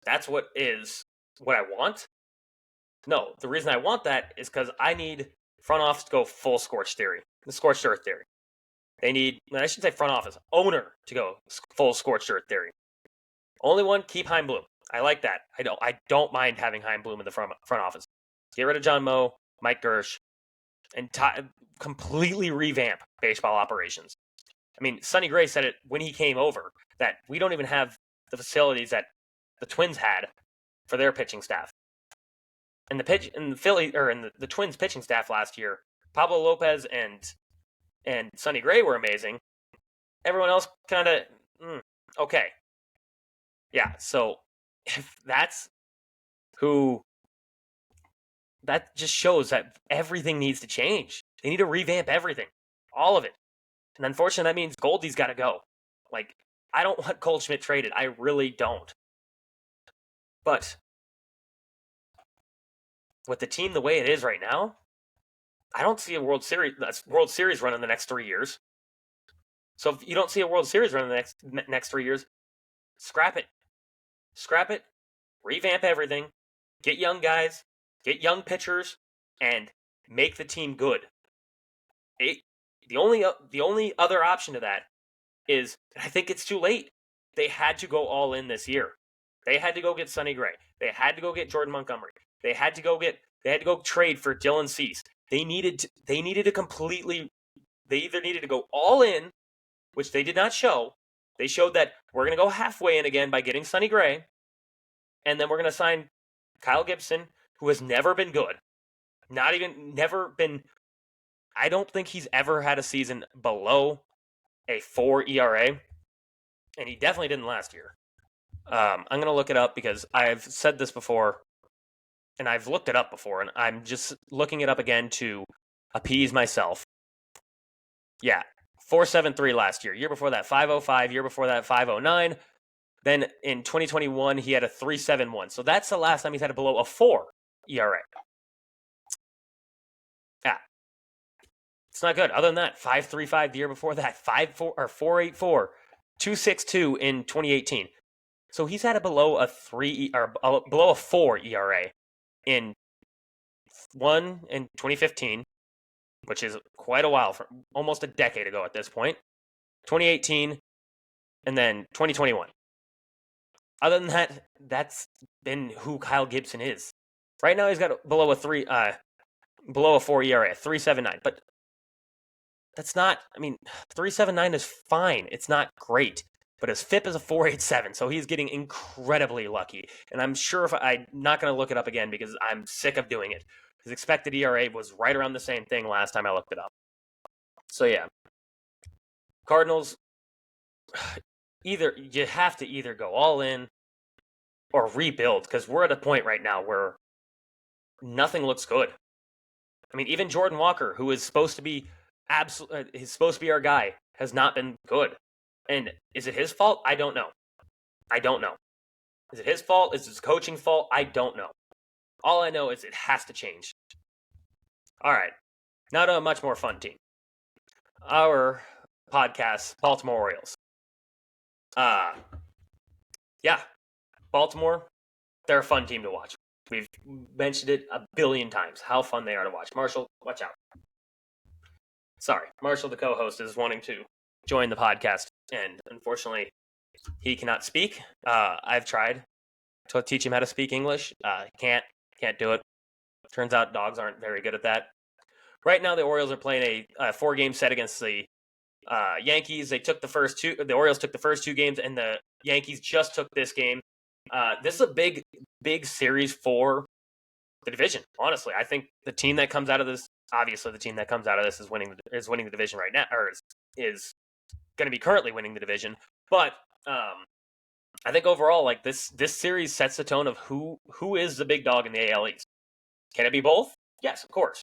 that's what I want. No, the reason I want that is because I need front office to go full scorched earth theory. They need, I should say front office, owner to go full scorched earth theory. Only one, keep Chaim Bloom. I like that. I don't mind having Chaim Bloom in the front office. Get rid of John Moe, Mike Gersh, and completely revamp baseball operations. I mean, Sonny Gray said it when he came over that we don't even have the facilities that the Twins had for their pitching staff. And the Twins pitching staff last year, Pablo Lopez and Sonny Gray were amazing. Everyone else kind of okay. Yeah, so if that's who, that just shows that everything needs to change. They need to revamp everything, all of it. And unfortunately, that means Goldie's got to go. Like, I don't want Goldschmidt traded. I really don't. But with the team the way it is right now, I don't see a World Series run in the next 3 years. So if you don't see a World Series run in the next 3 years, scrap it. Scrap it. Revamp everything. Get young guys. Get young pitchers, and make the team good. The only other option to that is, I think it's too late. They had to go all in this year. They had to go get Sonny Gray. They had to go get Jordan Montgomery. They had to go trade for Dylan Cease. They either needed to go all in, which they did not show. They showed that we're going to go halfway in again by getting Sonny Gray, and then we're going to sign Kyle Gibson, who has never been good. I don't think he's ever had a season below a 4 ERA, and he definitely didn't last year. I'm going to look it up because I've said this before, and I've looked it up before, and I'm just looking it up again to appease myself. Yeah, 4.73 last year. Year before that, 5.05. Year before that, 5.09. Then in 2021, he had a 3.71. So that's the last time he's had a below a 4 ERA. Yeah. It's not good. Other than that, 5.35 the year before that, 5.4 or 4.84, 2.62 in 2018. So he's had a below a 4 ERA in 2015, which is quite a while, from almost a decade ago at this point. 2018, and then 2021. Other than that, that's been who Kyle Gibson is. Right now, he's got below a 4 ERA, 3.79. But that's not. I mean, 3.79 is fine. It's not great, but his FIP is a 4.87, so he's getting incredibly lucky. And I'm sure I'm not going to look it up again because I'm sick of doing it. His expected ERA was right around the same thing last time I looked it up. So yeah, Cardinals. You have to either go all in or rebuild, because we're at a point right now where nothing looks good. I mean, even Jordan Walker, who is supposed to be our guy, has not been good. And is it his fault? I don't know. Is it his fault? Is it his coaching fault? I don't know. All I know is it has to change. All right. Now to a much more fun team. Our podcast, Baltimore Orioles. Yeah. Baltimore, they're a fun team to watch. We've mentioned it a billion times, how fun they are to watch. Marshall, watch out. Sorry, Marshall, the co-host, is wanting to join the podcast, and unfortunately, he cannot speak. I've tried to teach him how to speak English. Can't do it. Turns out dogs aren't very good at that. Right now, the Orioles are playing a 4-game set against the Yankees. The Orioles took the first 2 games, and the Yankees just took this game. This is a big series for the division. Honestly, I think the team that comes out of this, obviously, the team that comes out of this is winning the division right now, or is going to be currently winning the division. But I think overall, like this series sets the tone of who is the big dog in the AL East. Can it be both? Yes, of course.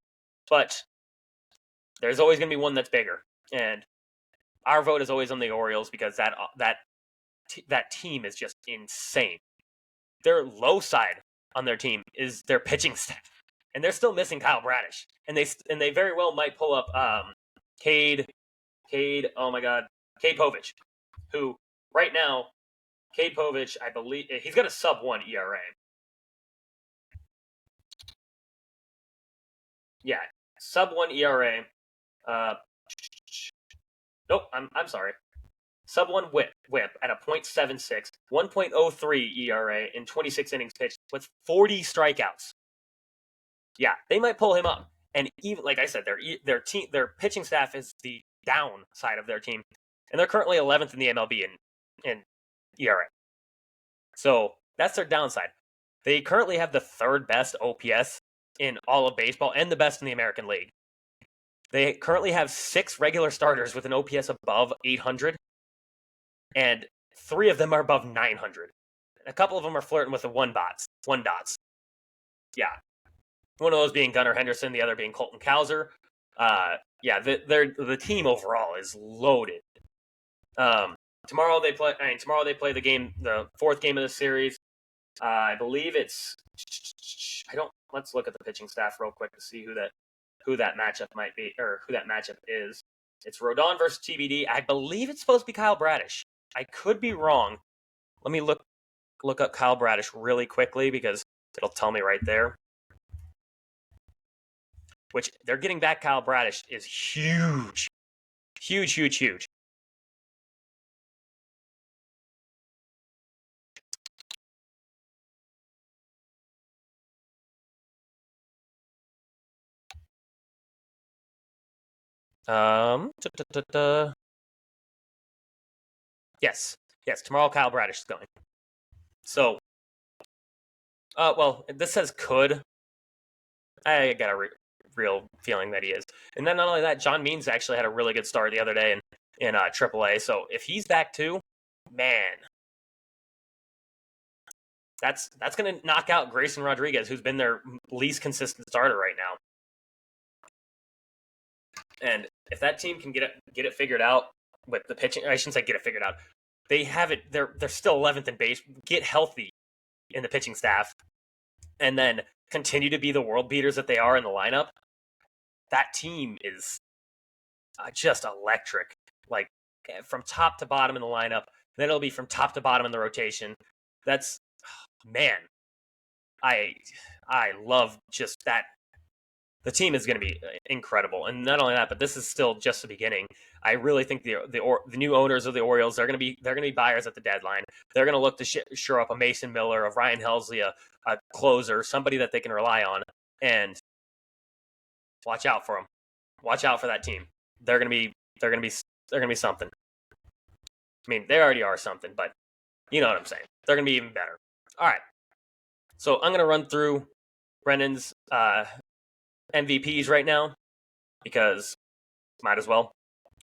But there's always going to be one that's bigger, and our vote is always on the Orioles because that team is just insane. Their low side on their team is their pitching staff, and they're still missing Kyle Bradish, and they very well might pull up Cade Povich, who right now Cade Povich, I believe he's got a sub-1 ERA. Yeah, sub-1 ERA. Nope, I'm sorry. Sub-1 whip at a .76, 1.03 ERA in 26 innings pitched with 40 strikeouts. Yeah, they might pull him up. And even like I said, their pitching staff is the down side of their team, and they're currently 11th in the MLB in ERA. So that's their downside. They currently have the 3rd best OPS in all of baseball and the best in the American League. They currently have 6 regular starters with an OPS above 800. And 3 of them are above 900. A couple of them are flirting with the one dots. Yeah. One of those being Gunnar Henderson, the other being Colton Cowser. The team overall is loaded. Tomorrow they play. Tomorrow they play the fourth game of the series. I believe it's. I don't. Let's look at the pitching staff real quick to see who that matchup might be, or who that matchup is. It's Rodon versus TBD. I believe it's supposed to be Kyle Bradish. I could be wrong. Let me look up Kyle Bradish really quickly because it'll tell me right there. Which they're getting back Kyle Bradish is huge. Huge, huge, huge. Yes. Tomorrow Kyle Bradish is going. So, well, this says could. I got a real feeling that he is. And then not only that, John Means actually had a really good start the other day in AAA. So if he's back too, man, that's going to knock out Grayson Rodriguez, who's been their least consistent starter right now. And if that team can get it figured out with the pitching, I shouldn't say get it figured out. They have it. They're still 11th in base. Get healthy in the pitching staff, and then continue to be the world beaters that they are in the lineup. That team is just electric. Like from top to bottom in the lineup. Then it'll be from top to bottom in the rotation. That's man. I love just that. The team is going to be incredible, and not only that, but this is still just the beginning. I really think the new owners of the Orioles they're going to be buyers at the deadline. They're going to look to shore up a Mason Miller, a Ryan Helsley, a closer, somebody that they can rely on, and watch out for them. Watch out for that team. They're going to be something. I mean, they already are something, but you know what I'm saying. They're going to be even better. All right. So I'm going to run through Brennan's MVPs right now because might as well.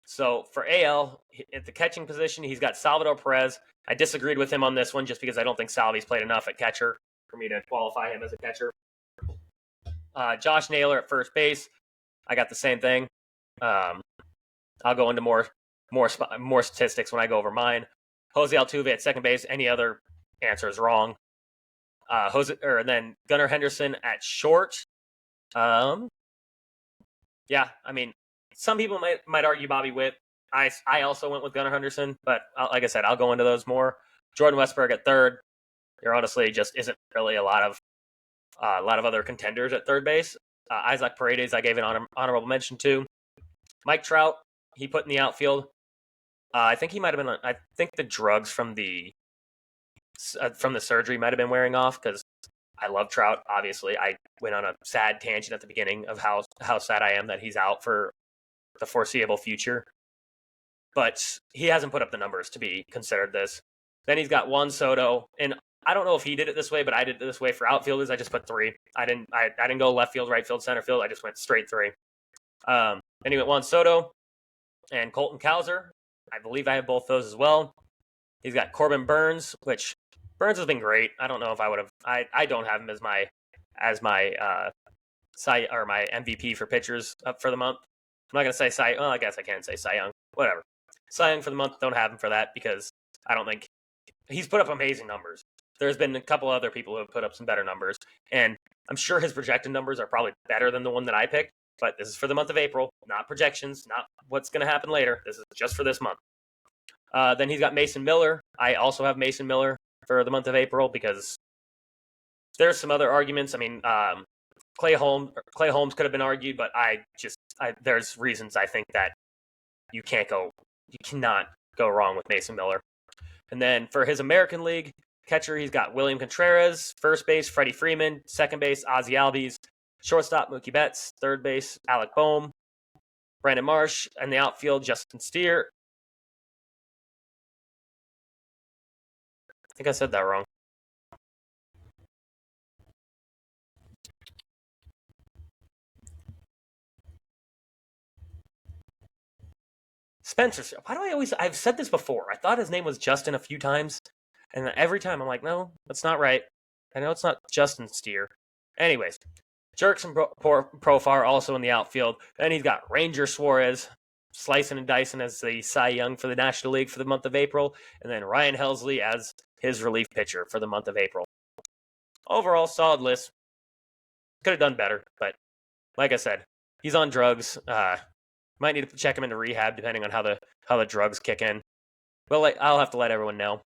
So for AL, at the catching position, he's got Salvador Perez. I disagreed with him on this one just because I don't think Salvi's played enough at catcher for me to qualify him as a catcher. Josh Naylor at first base. I got the same thing. I'll go into more statistics when I go over mine. Jose Altuve at second base. Any other answer is wrong. Then Gunnar Henderson at short. Yeah, I mean, some people might argue Bobby Witt. I also went with Gunnar Henderson, but like I said, I'll go into those more. Jordan Westburg at third. There honestly just isn't really a lot of other contenders at third base. Isaac Paredes, I gave an honorable mention to. Mike Trout, he put in the outfield. I think he might have been. I think the drugs from the surgery might have been wearing off because I love Trout. Obviously, I went on a sad tangent at the beginning of how sad I am that he's out for the foreseeable future. But he hasn't put up the numbers to be considered this. Then he's got Juan Soto, and I don't know if he did it this way, but I did it this way for outfielders. I just put three. I didn't go left field, right field, center field. I just went straight three. Then he went Juan Soto and Colton Cowser. I believe I have both those as well. He's got Corbin Burns, which Burns has been great. I don't know if I would have. I don't have him as my my MVP for pitchers up for the month. I'm not gonna say Cy. Well, I guess I can say Cy Young. Whatever. Cy Young for the month. Don't have him for that because I don't think he's put up amazing numbers. There's been a couple other people who have put up some better numbers, and I'm sure his projected numbers are probably better than the one that I picked. But this is for the month of April, not projections, not what's going to happen later. This is just for this month. Then he's got Mason Miller. I also have Mason Miller for the month of April because there's some other arguments. I mean, Clay Holmes could have been argued, but there's reasons I think that you cannot go wrong with Mason Miller. And then for his American League catcher, he's got William Contreras, first base, Freddie Freeman, second base, Ozzie Albies, shortstop, Mookie Betts, third base, Alec Boehm, Brandon Marsh, and the outfield, Justin Steer. I think I said that wrong. Spencer, why do I always... I've said this before. I thought his name was Justin a few times, and every time I'm like, no, that's not right. I know it's not Justin Steer. Anyways, Jerks and Profar also in the outfield. Then he's got Ranger Suarez. slicing and dicing as the Cy Young for the National League for the month of April, and then Ryan Helsley as his relief pitcher for the month of April. Overall, solid list. Could have done better, but like I said, he's on drugs. Might need to check him into rehab depending on how the drugs kick in. Well, I'll have to let everyone know.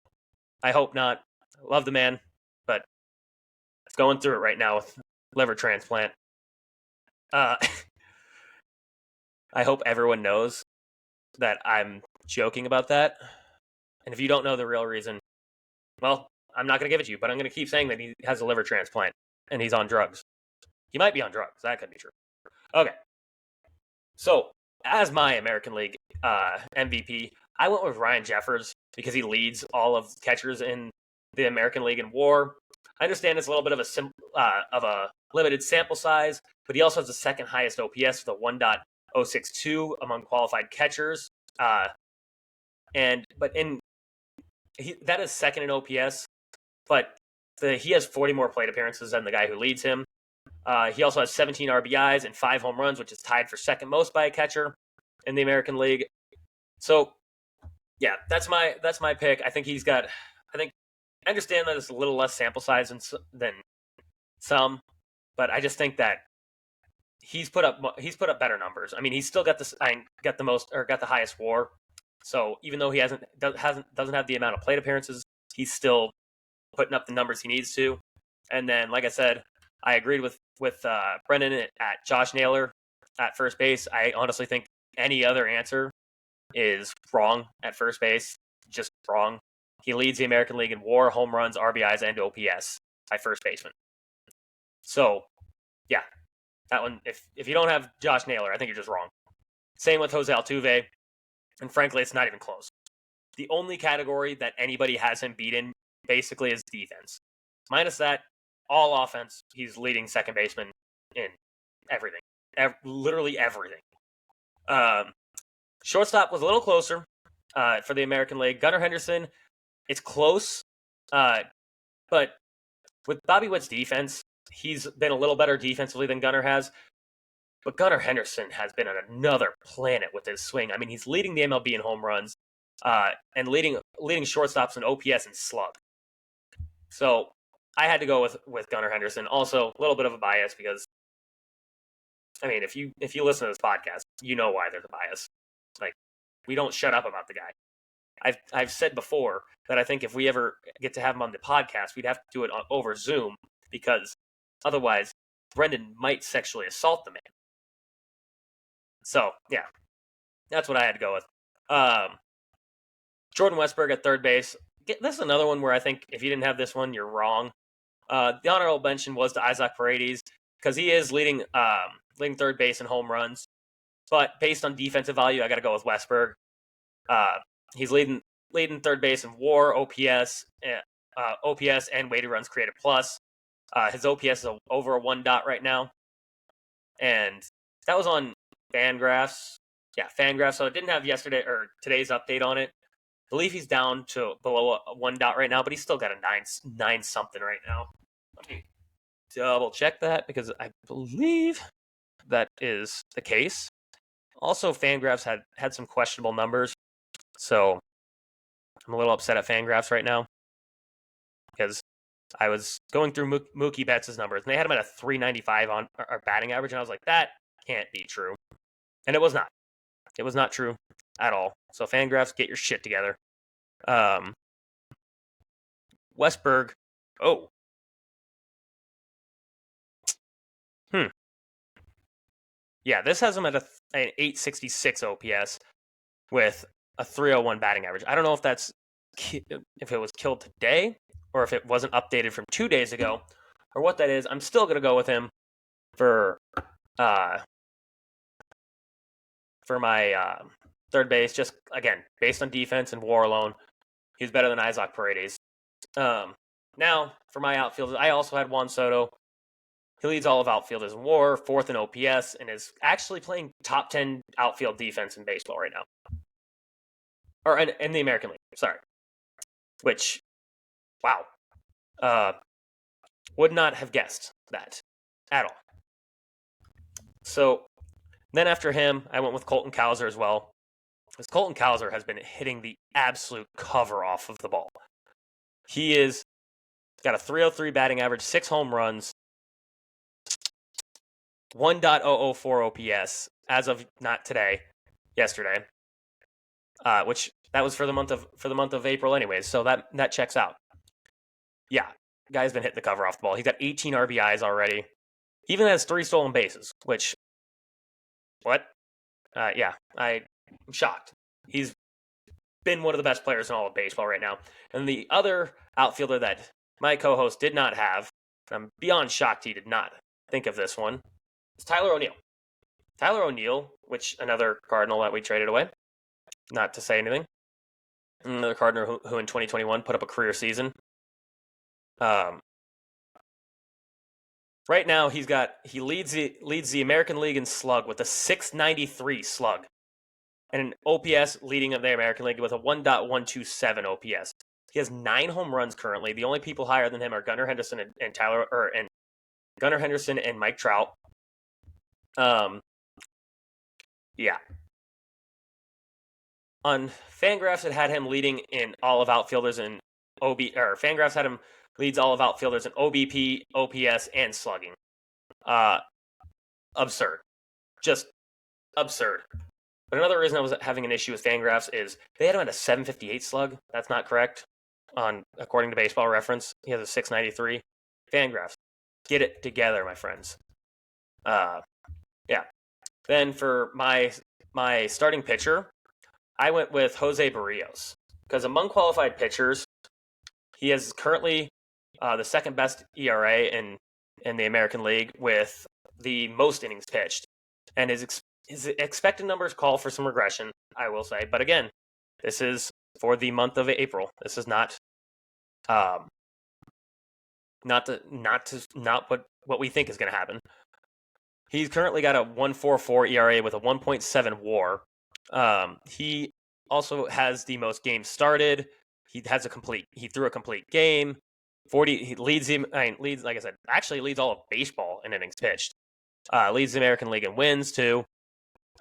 I hope not. Love the man, but going through it right now with liver transplant. I hope everyone knows that I'm joking about that. And if you don't know the real reason, well, I'm not going to give it to you, but I'm going to keep saying that he has a liver transplant and he's on drugs. He might be on drugs. That could be true. Okay. So, as my American League MVP, I went with Ryan Jeffers because he leads all of catchers in the American League in WAR. I understand it's a little bit of a limited sample size, but he also has the second highest OPS with a 1.062 among qualified catchers. That is second in OPS, but he has 40 more plate appearances than the guy who leads him. He also has 17 RBIs and 5 home runs, which is tied for second most by a catcher in the American League. So, yeah, that's my pick. I think I understand that it's a little less sample size than some, but I just think that he's put up better numbers. I mean, he's still got the highest WAR. So even though he doesn't have the amount of plate appearances, he's still putting up the numbers he needs to. And then, like I said, I agreed with Brendan at Josh Naylor at first base. I honestly think any other answer is wrong at first base. Just wrong. He leads the American League in WAR, home runs, RBIs, and OPS by first baseman. So, yeah, that one. If you don't have Josh Naylor, I think you're just wrong. Same with Jose Altuve, and frankly, it's not even close. The only category that anybody has him beat in basically is defense. Minus that, all offense, he's leading second baseman in everything. Literally everything. Shortstop was a little closer for the American League. Gunnar Henderson, it's close, but with Bobby Witt's defense, he's been a little better defensively than Gunnar has. But Gunnar Henderson has been on another planet with his swing. I mean, he's leading the MLB in home runs and leading shortstops in OPS and slug. So I had to go with Gunnar Henderson. Also, a little bit of a bias because, I mean, if you listen to this podcast, you know why there's a bias. Like, we don't shut up about the guy. I've said before that I think if we ever get to have him on the podcast, we'd have to do it over Zoom because otherwise Brendan might sexually assault the man. So, yeah, that's what I had to go with. Jordan Westburg at third base. This is another one where I think if you didn't have this one, you're wrong. The honorable mention was to Isaac Paredes because he is leading third base in home runs. But based on defensive value, I got to go with Westburg. He's leading third base in WAR, OPS, and weighted runs created plus. His OPS is over a 1 dot right now, and that was on Fangraphs. Yeah, Fangraphs. So it didn't have today's update on it. I believe he's down to below a 1 dot right now, but he's still got a 9 something right now. Let me double check that because I believe that is the case. Also, Fangraphs had some questionable numbers, so I'm a little upset at Fangraphs right now because I was going through Mookie Betts' numbers, and they had him at a 395 on our batting average, and I was like, that can't be true. And it was not. It was not true at all. So Fangraphs, get your shit together. Westburg. Oh. Yeah, this has him at an 866 OPS with a 301 batting average. I don't know if it was killed today or if it wasn't updated from 2 days ago or what that is. I'm still going to go with him for my third base. Just, again, based on defense and WAR alone, he's better than Isaac Paredes. Now, for my outfielders, I also had Juan Soto. He leads all of outfielders in WAR, fourth in OPS, and is actually playing top 10 outfield defense in baseball right now. Or in the American League, sorry. Which, wow. Would not have guessed that at all. So, then after him, I went with Colton Cowser as well. is Colton Cowser has been hitting the absolute cover off of the ball. He is got a 303 batting average, 6 home runs, 1.004 OPS as of not today, yesterday. Which that was for the month of April anyways, so that checks out. Yeah, guy's been hitting the cover off the ball. He's got 18 RBIs already. He even has 3 stolen bases, which what? Yeah, I'm shocked. He's been one of the best players in all of baseball right now. And the other outfielder that my co-host did not have, and I'm beyond shocked he did not think of this one, is Tyler O'Neill. Tyler O'Neill, which another Cardinal that we traded away, not to say anything. Another Cardinal who in 2021 put up a career season. Right now he leads the American League in slug with a 693 slug, and an OPS leading of the American League with a 1.127 OPS. He has 9 home runs currently. The only people higher than him are Gunnar Henderson and Gunnar Henderson and Mike Trout. Yeah. On Fangraphs, it had him leading in all of outfielders and Fangraphs had him leads all of outfielders in OBP, OPS, and slugging. Absurd. Just absurd. But another reason I was having an issue with Fangraphs is they had him at a 758 slug. That's not correct. According to Baseball Reference, he has a 693. Fangraphs, get it together, my friends. Yeah. Then for my starting pitcher, I went with Jose Barrios because among qualified pitchers, he is currently the second best ERA in the American League with the most innings pitched, and his expected numbers call for some regression, I will say. But again, this is for the month of April. This is not what we think is going to happen. He's currently got a 1.44 ERA with a 1.7 WAR. He also has the most games started. He threw a complete game. 40. He leads like I said, actually leads all of baseball in innings pitched. Leads the American League in wins too.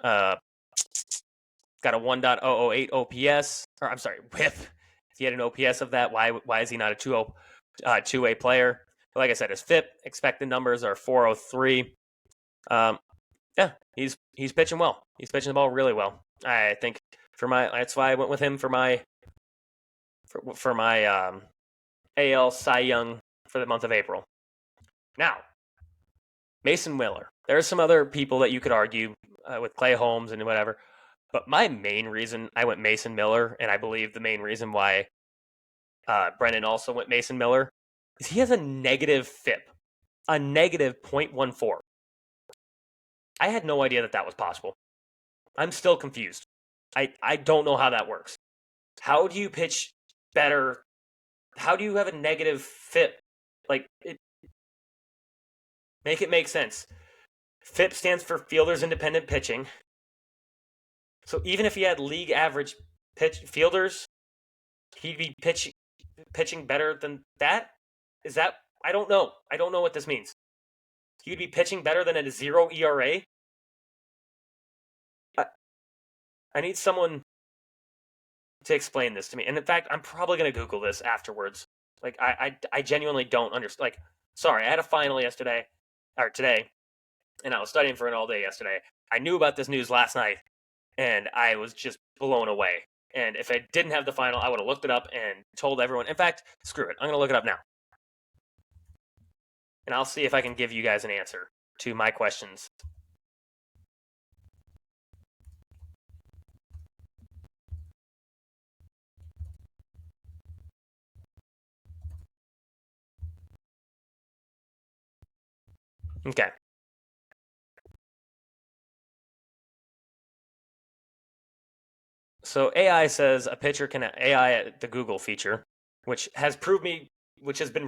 Got a 1.008 OPS. Or I'm sorry, WHIP. If he had an OPS of that, why is he not a 2-way player? But like I said, his FIP expected numbers are 403. Yeah, he's pitching well. He's pitching the ball really well. I think that's why I went with him for my AL Cy Young for the month of April. Now, Mason Miller. There's some other people that you could argue with Clay Holmes and whatever, but my main reason I went Mason Miller, and I believe the main reason why Brennan also went Mason Miller, is he has a negative FIP, a negative .14. I had no idea that was possible. I'm still confused. I don't know how that works. How do you pitch better? How do you have a negative FIP? Make it make sense. FIP stands for Fielders Independent Pitching. So even if he had league average fielders, he'd be pitching better than that? Is that? I don't know. I don't know what this means. He'd be pitching better than a 0 ERA? I need someone to explain this to me. And in fact, I'm probably going to Google this afterwards. I genuinely don't understand. Sorry, I had a final today, and I was studying for it all day yesterday. I knew about this news last night, and I was just blown away. And if I didn't have the final, I would have looked it up and told everyone. In fact, screw it. I'm going to look it up now. And I'll see if I can give you guys an answer to my questions. Okay. So AI says a pitcher can AI the Google feature, which has been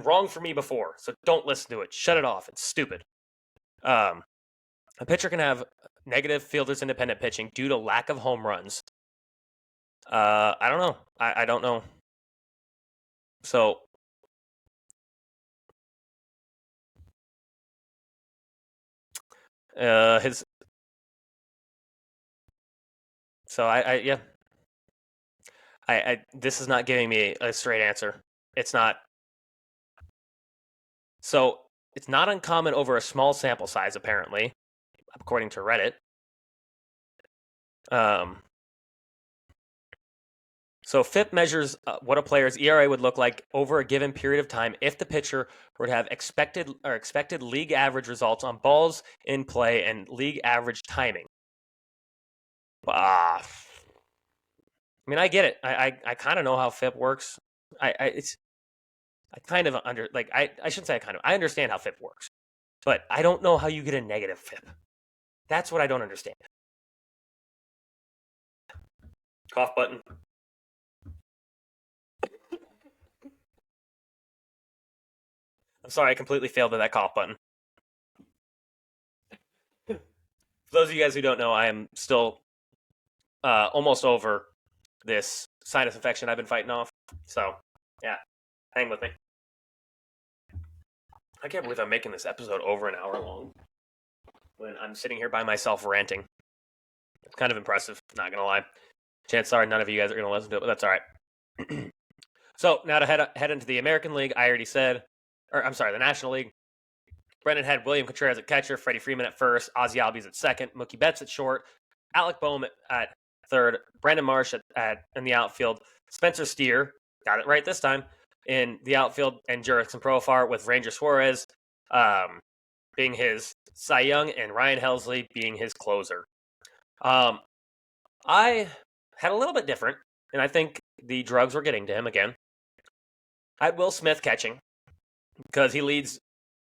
wrong for me before. So don't listen to it. Shut it off. It's stupid. A pitcher can have negative fielders independent pitching due to lack of home runs. I don't know. I don't know. So his. So yeah, This is not giving me a straight answer. It's not. So it's not uncommon over a small sample size, apparently, according to Reddit. So FIP measures what a player's ERA would look like over a given period of time if the pitcher were to have expected league average results on balls in play and league average timing. I mean, I get it. I kind of know how FIP works. I kind of I shouldn't say I understand how FIP works, but I don't know how you get a negative FIP. That's what I don't understand. Cough button. I'm sorry, I completely failed at that cough button. For those of you guys who don't know, I am still almost over this sinus infection I've been fighting off. So, yeah, hang with me. I can't believe I'm making this episode over an hour long when I'm sitting here by myself ranting. It's kind of impressive, not going to lie. Chances are none of you guys are going to listen to it, but that's all right. So, now to head into the American League, I already said, the National League. Brendan had William Contreras at catcher, Freddie Freeman at first, Ozzie Albies at second, Mookie Betts at short, Alec Boehm at third, Brandon Marsh in the outfield, Spencer Steer, got it right this time, in the outfield, and Jurickson Profar with Ranger Suarez being his Cy Young and Ryan Helsley being his closer. I had a little bit different, and I think the drugs were getting to him again. I had Will Smith catching because he leads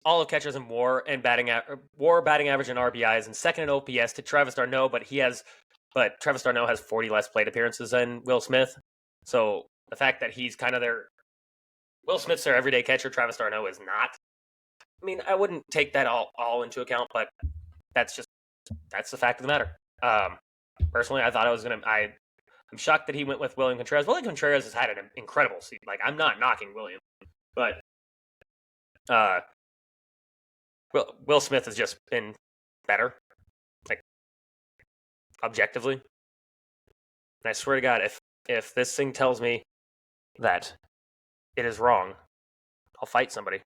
all of catchers in WAR and batting average and RBIs, and second in OPS to Travis d'Arnaud, but Travis d'Arnaud has 40 less plate appearances than Will Smith. So the fact that he's kind of Will Smith's their everyday catcher, Travis d'Arnaud is not. I mean, I wouldn't take that all into account, but that's the fact of the matter. Personally, I thought I'm shocked that he went with William Contreras. William Contreras has had an incredible season. Like, I'm not knocking William, but Will Smith has just been better, like, objectively. And I swear to God, if this thing tells me that it is wrong, I'll fight somebody.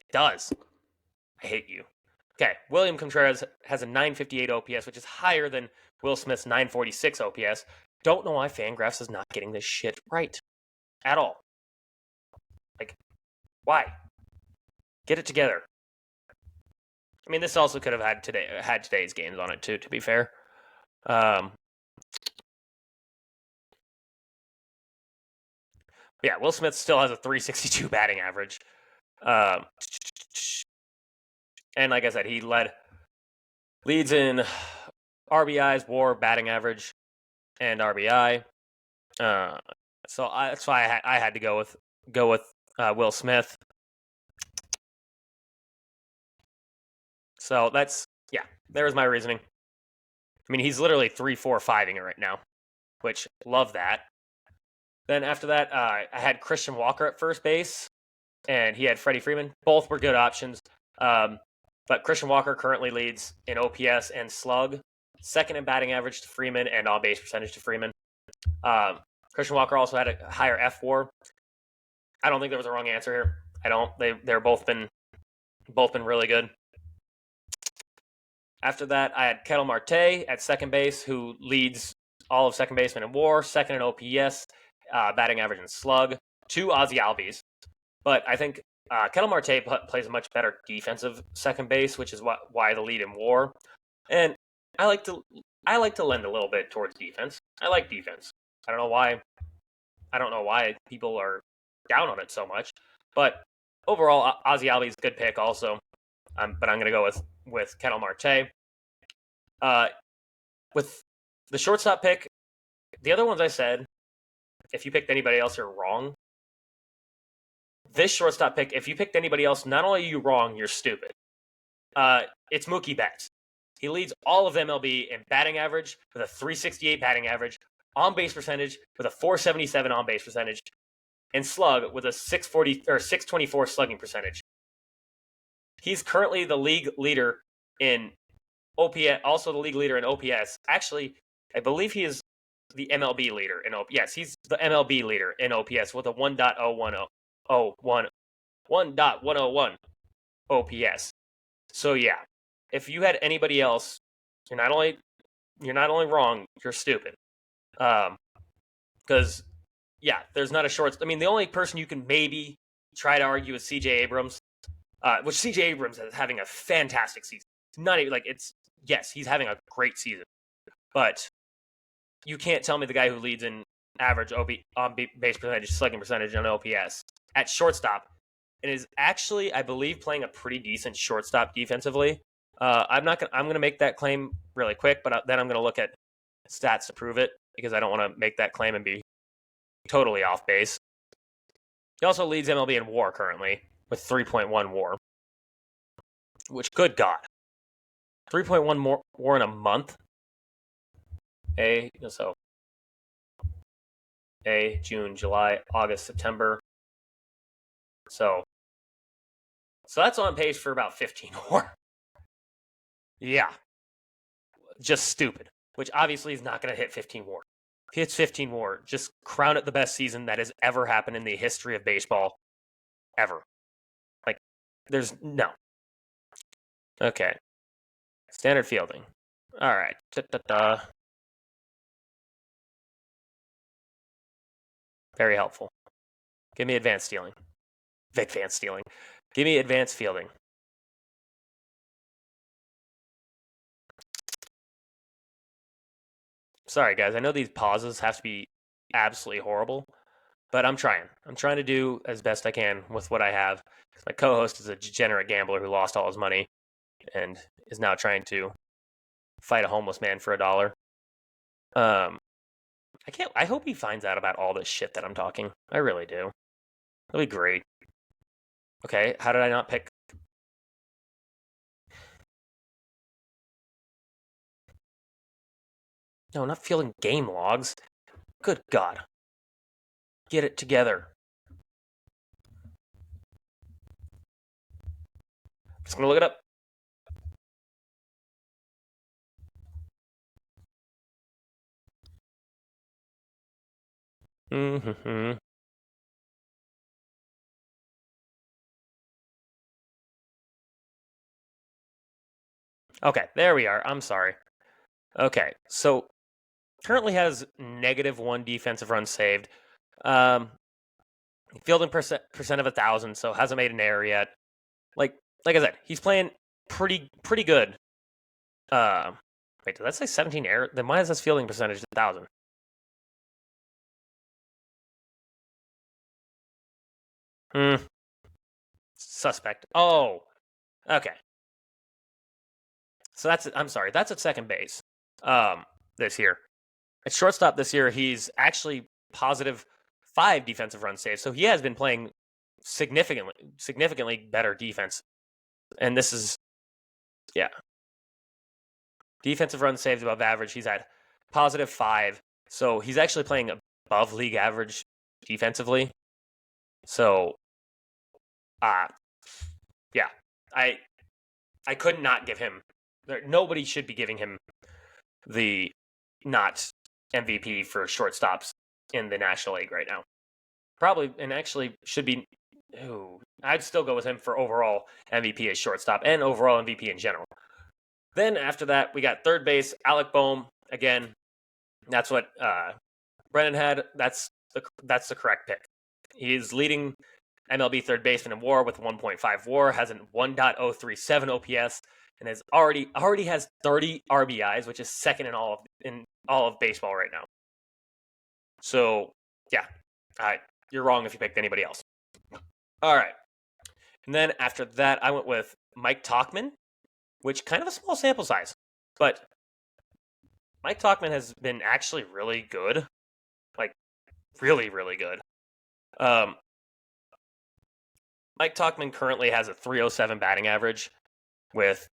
It does. I hate you. Okay, William Contreras has a 958 OPS, which is higher than Will Smith's 946 OPS. Don't know why Fangraphs is not getting this shit right at all. Like, why? Get it together. I mean, this also could have had today's games on it too, to be fair. Yeah, Will Smith still has a 362 batting average. And like I said, he leads in RBIs, WAR, batting average, and RBI. So that's why I had to go with Will Smith. So there was my reasoning. I mean, he's literally 3-4-5ing it right now, which love that. Then after that, I had Christian Walker at first base, and he had Freddie Freeman. Both were good options. But Christian Walker currently leads in OPS and slug, second in batting average to Freeman and on-base percentage to Freeman. Christian Walker also had a higher F-WAR. I don't think there was a wrong answer here. I don't. They're both been really good. After that, I had Ketel Marte at second base, who leads all of second basemen in WAR, second in OPS, batting average and slug, to Ozzie Albies. But I think Ketel Marte plays a much better defensive second base, which is why the lead in WAR. And I like to lend a little bit towards defense. I like defense. I don't know why people are down on it so much. But overall, Ozzie Albies good pick also. But I'm going to go with Ketel Marte. With the shortstop pick, the other ones I said, if you picked anybody else, you're wrong. This shortstop pick, if you picked anybody else, not only are you wrong, you're stupid. It's Mookie Betts. He leads all of MLB in batting average with a 368 batting average, on-base percentage with a 477 on-base percentage, and slug with a 624 slugging percentage. He's currently the league leader in OPS, also the league leader in OPS. Actually, I believe he is the MLB leader in OPS. Yes, he's the MLB leader in OPS with a 1.101 OPS. So yeah, if you had anybody else, you're not only wrong, you're stupid. Because yeah, there's not a short. I mean, the only person you can maybe try to argue is C.J. Abrams, which C.J. Abrams is having a fantastic season. It's not even like it's yes, he's having a great season, but you can't tell me the guy who leads in average on base percentage, slugging percentage on OPS at shortstop, and is actually, I believe, playing a pretty decent shortstop defensively. I'm not gonna. I'm gonna make that claim really quick, but then I'm gonna look at stats to prove it because I don't want to make that claim and be totally off base. He also leads MLB in WAR currently with 3.1 WAR, which good God, 3.1 WAR in a month. June, July, August, September. So that's on pace for about 15 WAR. Yeah, just stupid. Which obviously is not going to hit 15 WAR. If he hits 15 WAR, just crown it the best season that has ever happened in the history of baseball, ever. Like, there's no. Okay. Standard fielding. All right. Very helpful. Give me advanced stealing. Advanced stealing. Give me advanced fielding. Sorry, guys. I know these pauses have to be absolutely horrible, but I'm trying. I'm trying to do as best I can with what I have. My co-host is a degenerate gambler who lost all his money and is now trying to fight a homeless man for $1. I hope he finds out about all this shit that I'm talking. I really do. That'd be great. Okay, how did I not pick? No, not fielding game logs. Good God. Get it together. Just gonna look it up. Mm-hmm. Okay, there we are. I'm sorry. Okay, so currently has -1 defensive run saved. Fielding percent of 1,000, so hasn't made an error yet. Like I said, he's playing pretty good. Wait, did that say 17 error? Then why is this fielding percentage 1,000? Suspect. Oh, okay. So I'm sorry, that's at second base. This year. At shortstop this year, he's actually +5 defensive run saves. So he has been playing significantly better defense. And this is, yeah. Defensive run saves above average. He's at +5. So he's actually playing above league average defensively. So, yeah. I could not give him. Nobody should be giving him the not MVP for shortstops in the National League right now. Probably, and actually should be. I'd still go with him for overall MVP as shortstop and overall MVP in general. Then after that, we got third base, Alec Boehm. Again, that's what Brennan had. That's the correct pick. He's leading MLB third baseman in WAR with 1.5 WAR, has a 1.037 OPS, and already has 30 RBIs, which is second in all of baseball right now. So yeah, you're wrong if you picked anybody else. All right, and then after that, I went with Mike Tauchman, which kind of a small sample size, but Mike Tauchman has been actually really good, like really good. Mike Tauchman currently has a 307 batting average with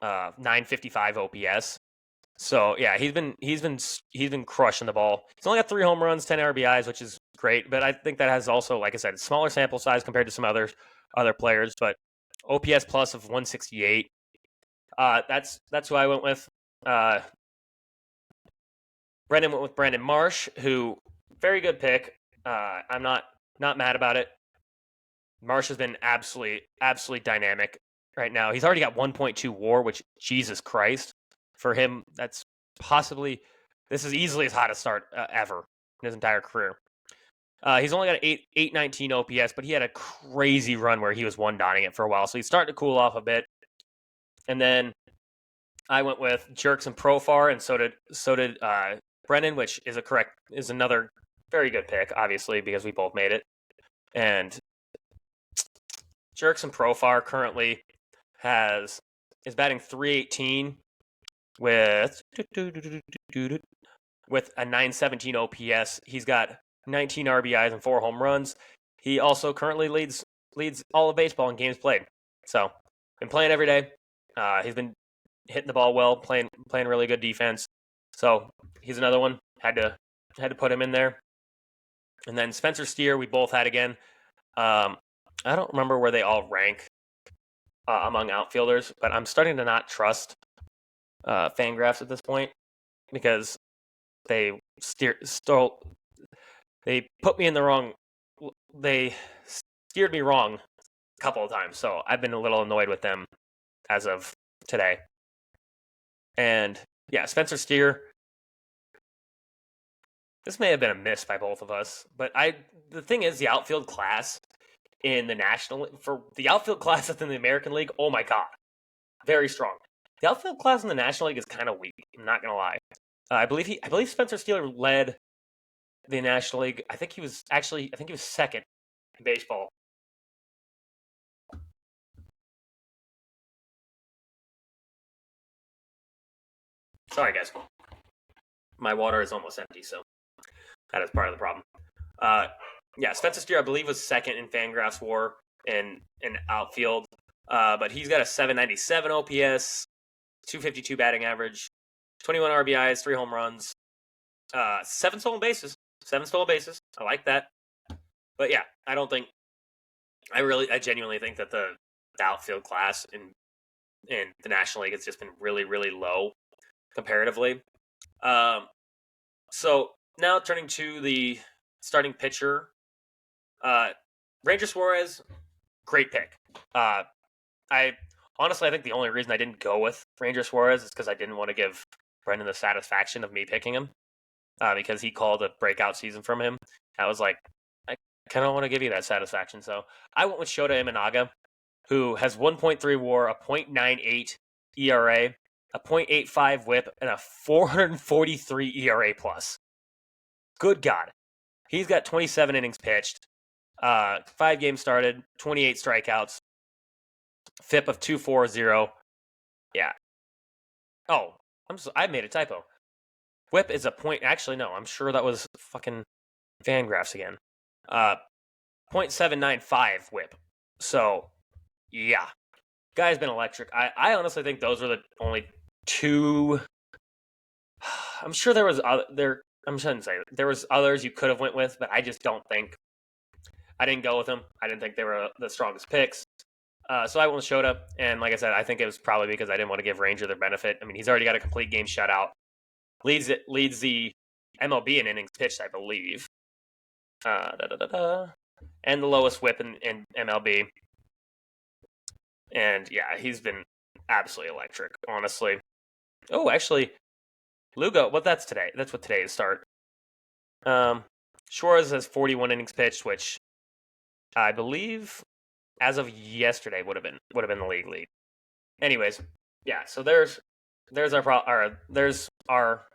955 OPS. So yeah, he's been crushing the ball. He's only got 3 home runs, 10 RBIs, which is great. But I think that has also, like I said, smaller sample size compared to some other players. But OPS plus of 168. That's who I went with. Brendan went with Brandon Marsh, who very good pick. I'm not mad about it. Marsh has been absolutely dynamic right now. He's already got 1.2 WAR, which Jesus Christ, for him that's possibly this is easily his hottest start ever in his entire career. He's only got an 819 OPS, but he had a crazy run where he was one-dotting it for a while, so he's starting to cool off a bit. And then I went with Jerks and Profar, and so did Brennan, which is another very good pick, obviously, because we both made it. And Jerks and Profar currently is batting 318 with a 917 OPS. He's got 19 RBIs and 4 home runs. He also currently leads all of baseball in games played. So, been playing every day. He's been hitting the ball well, playing really good defense. So, he's another one. Had to put him in there. And then Spencer Steer, we both had again. I don't remember where they all rank among outfielders, but I'm starting to not trust Fangraphs at this point because they put me in the wrong. They steered me wrong a couple of times, so I've been a little annoyed with them as of today. And yeah, Spencer Steer. This may have been a miss by both of us, but the thing is, the outfield class in the National for the outfield class within the American League, oh my god, very strong. The outfield class in the National League is kind of weak. I'm not gonna lie. I believe Spencer Steer led the National League. I think he was second in baseball. Sorry, guys. My water is almost empty, so that is part of the problem. Yeah, Spencer Steer, I believe, was second in Fangraphs WAR in outfield. But he's got a 797 OPS, 252 batting average, 21 RBIs, 3 home runs, 7 stolen bases. 7 stolen bases. I like that. But yeah, I genuinely think that the outfield class in the National League has just been really, really low comparatively. So now turning to the starting pitcher, Ranger Suarez, great pick. I think the only reason I didn't go with Ranger Suarez is because I didn't want to give Brendan the satisfaction of me picking him because he called a breakout season from him. I was like, I kind of want to give you that satisfaction. So I went with Shota Imanaga, who has 1.3 WAR, a .98 ERA, a .85 WHIP, and a 443 ERA plus. Good God. He's got 27 innings pitched, 5 games started, 28 strikeouts, FIP of 2.40. Yeah. Oh, I made a typo. WHIP is a point. Actually, no, I'm sure that was fucking Fangraphs again. 0.795 WHIP. So, yeah. Guy's been electric. I honestly think those were the only two. I'm sure there was other. I'm trying to say there was others you could have went with, but I just don't think. I didn't go with them. I didn't think they were the strongest picks. So I went with Shota, and like I said, I think it was probably because I didn't want to give Ranger their benefit. I mean, he's already got a complete game shutout. Leads the MLB in innings pitched, I believe. And the lowest WHIP in MLB. And yeah, he's been absolutely electric, honestly. Oh, actually, Lugo. Well, that's today. That's what today's start. Suarez has 41 innings pitched, which I believe, as of yesterday, would have been the league lead. Anyways, yeah. So there's our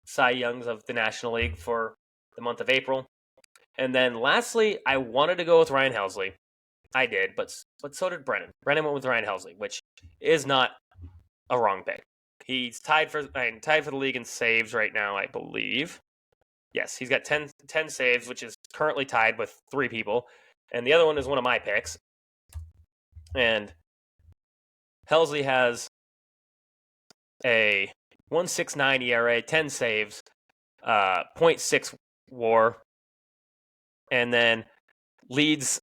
Cy Youngs of the National League for the month of April. And then lastly, I wanted to go with Ryan Helsley. I did, but so did Brennan. Brennan went with Ryan Helsley, which is not a wrong pick. He's tied for the league in saves right now, I believe. Yes, he's got 10 saves, which is currently tied with 3 people. And the other one is one of my picks. And Helsley has a 1.69 ERA, 10 saves, 0.6 WAR, and then leads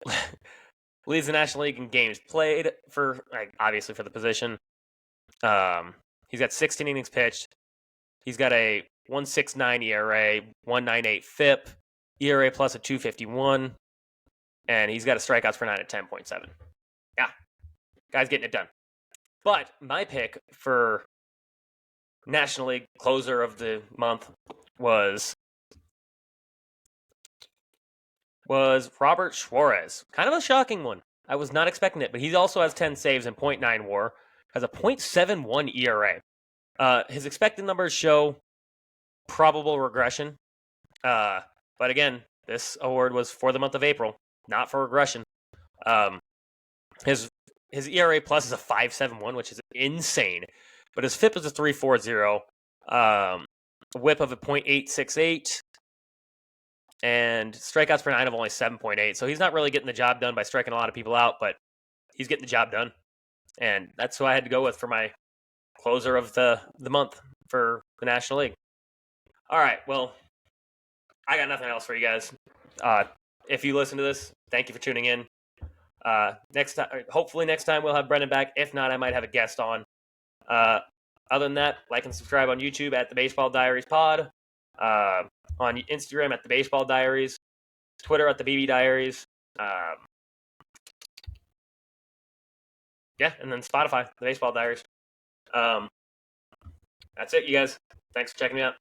the National League in games played obviously for the position. He's got 16 innings pitched. He's got a 1.69 ERA, 1.98 FIP, ERA plus a 2.51, and he's got a strikeouts per nine at 10.7. Yeah, guy's getting it done. But my pick for National League closer of the month was Robert Suarez. Kind of a shocking one. I was not expecting it, but he also has 10 saves and 0.9 WAR, has a 0.71 ERA. His expected numbers show probable regression. But again, this award was for the month of April, not for regression. His ERA plus is a 5.71, which is insane. But his FIP is a 3.40. Whip of a 0.868. And strikeouts per nine of only 7.8. So he's not really getting the job done by striking a lot of people out, but he's getting the job done. And that's who I had to go with for my closer of the month for the National League. All right, well, I got nothing else for you guys. If you listen to this, thank you for tuning in. Hopefully next time we'll have Brendan back. If not, I might have a guest on. Other than that, like and subscribe on YouTube at the Baseball Diaries Pod. On Instagram at the Baseball Diaries, Twitter at the BB Diaries. Yeah, and then Spotify, the Baseball Diaries. That's it, you guys. Thanks for checking me out.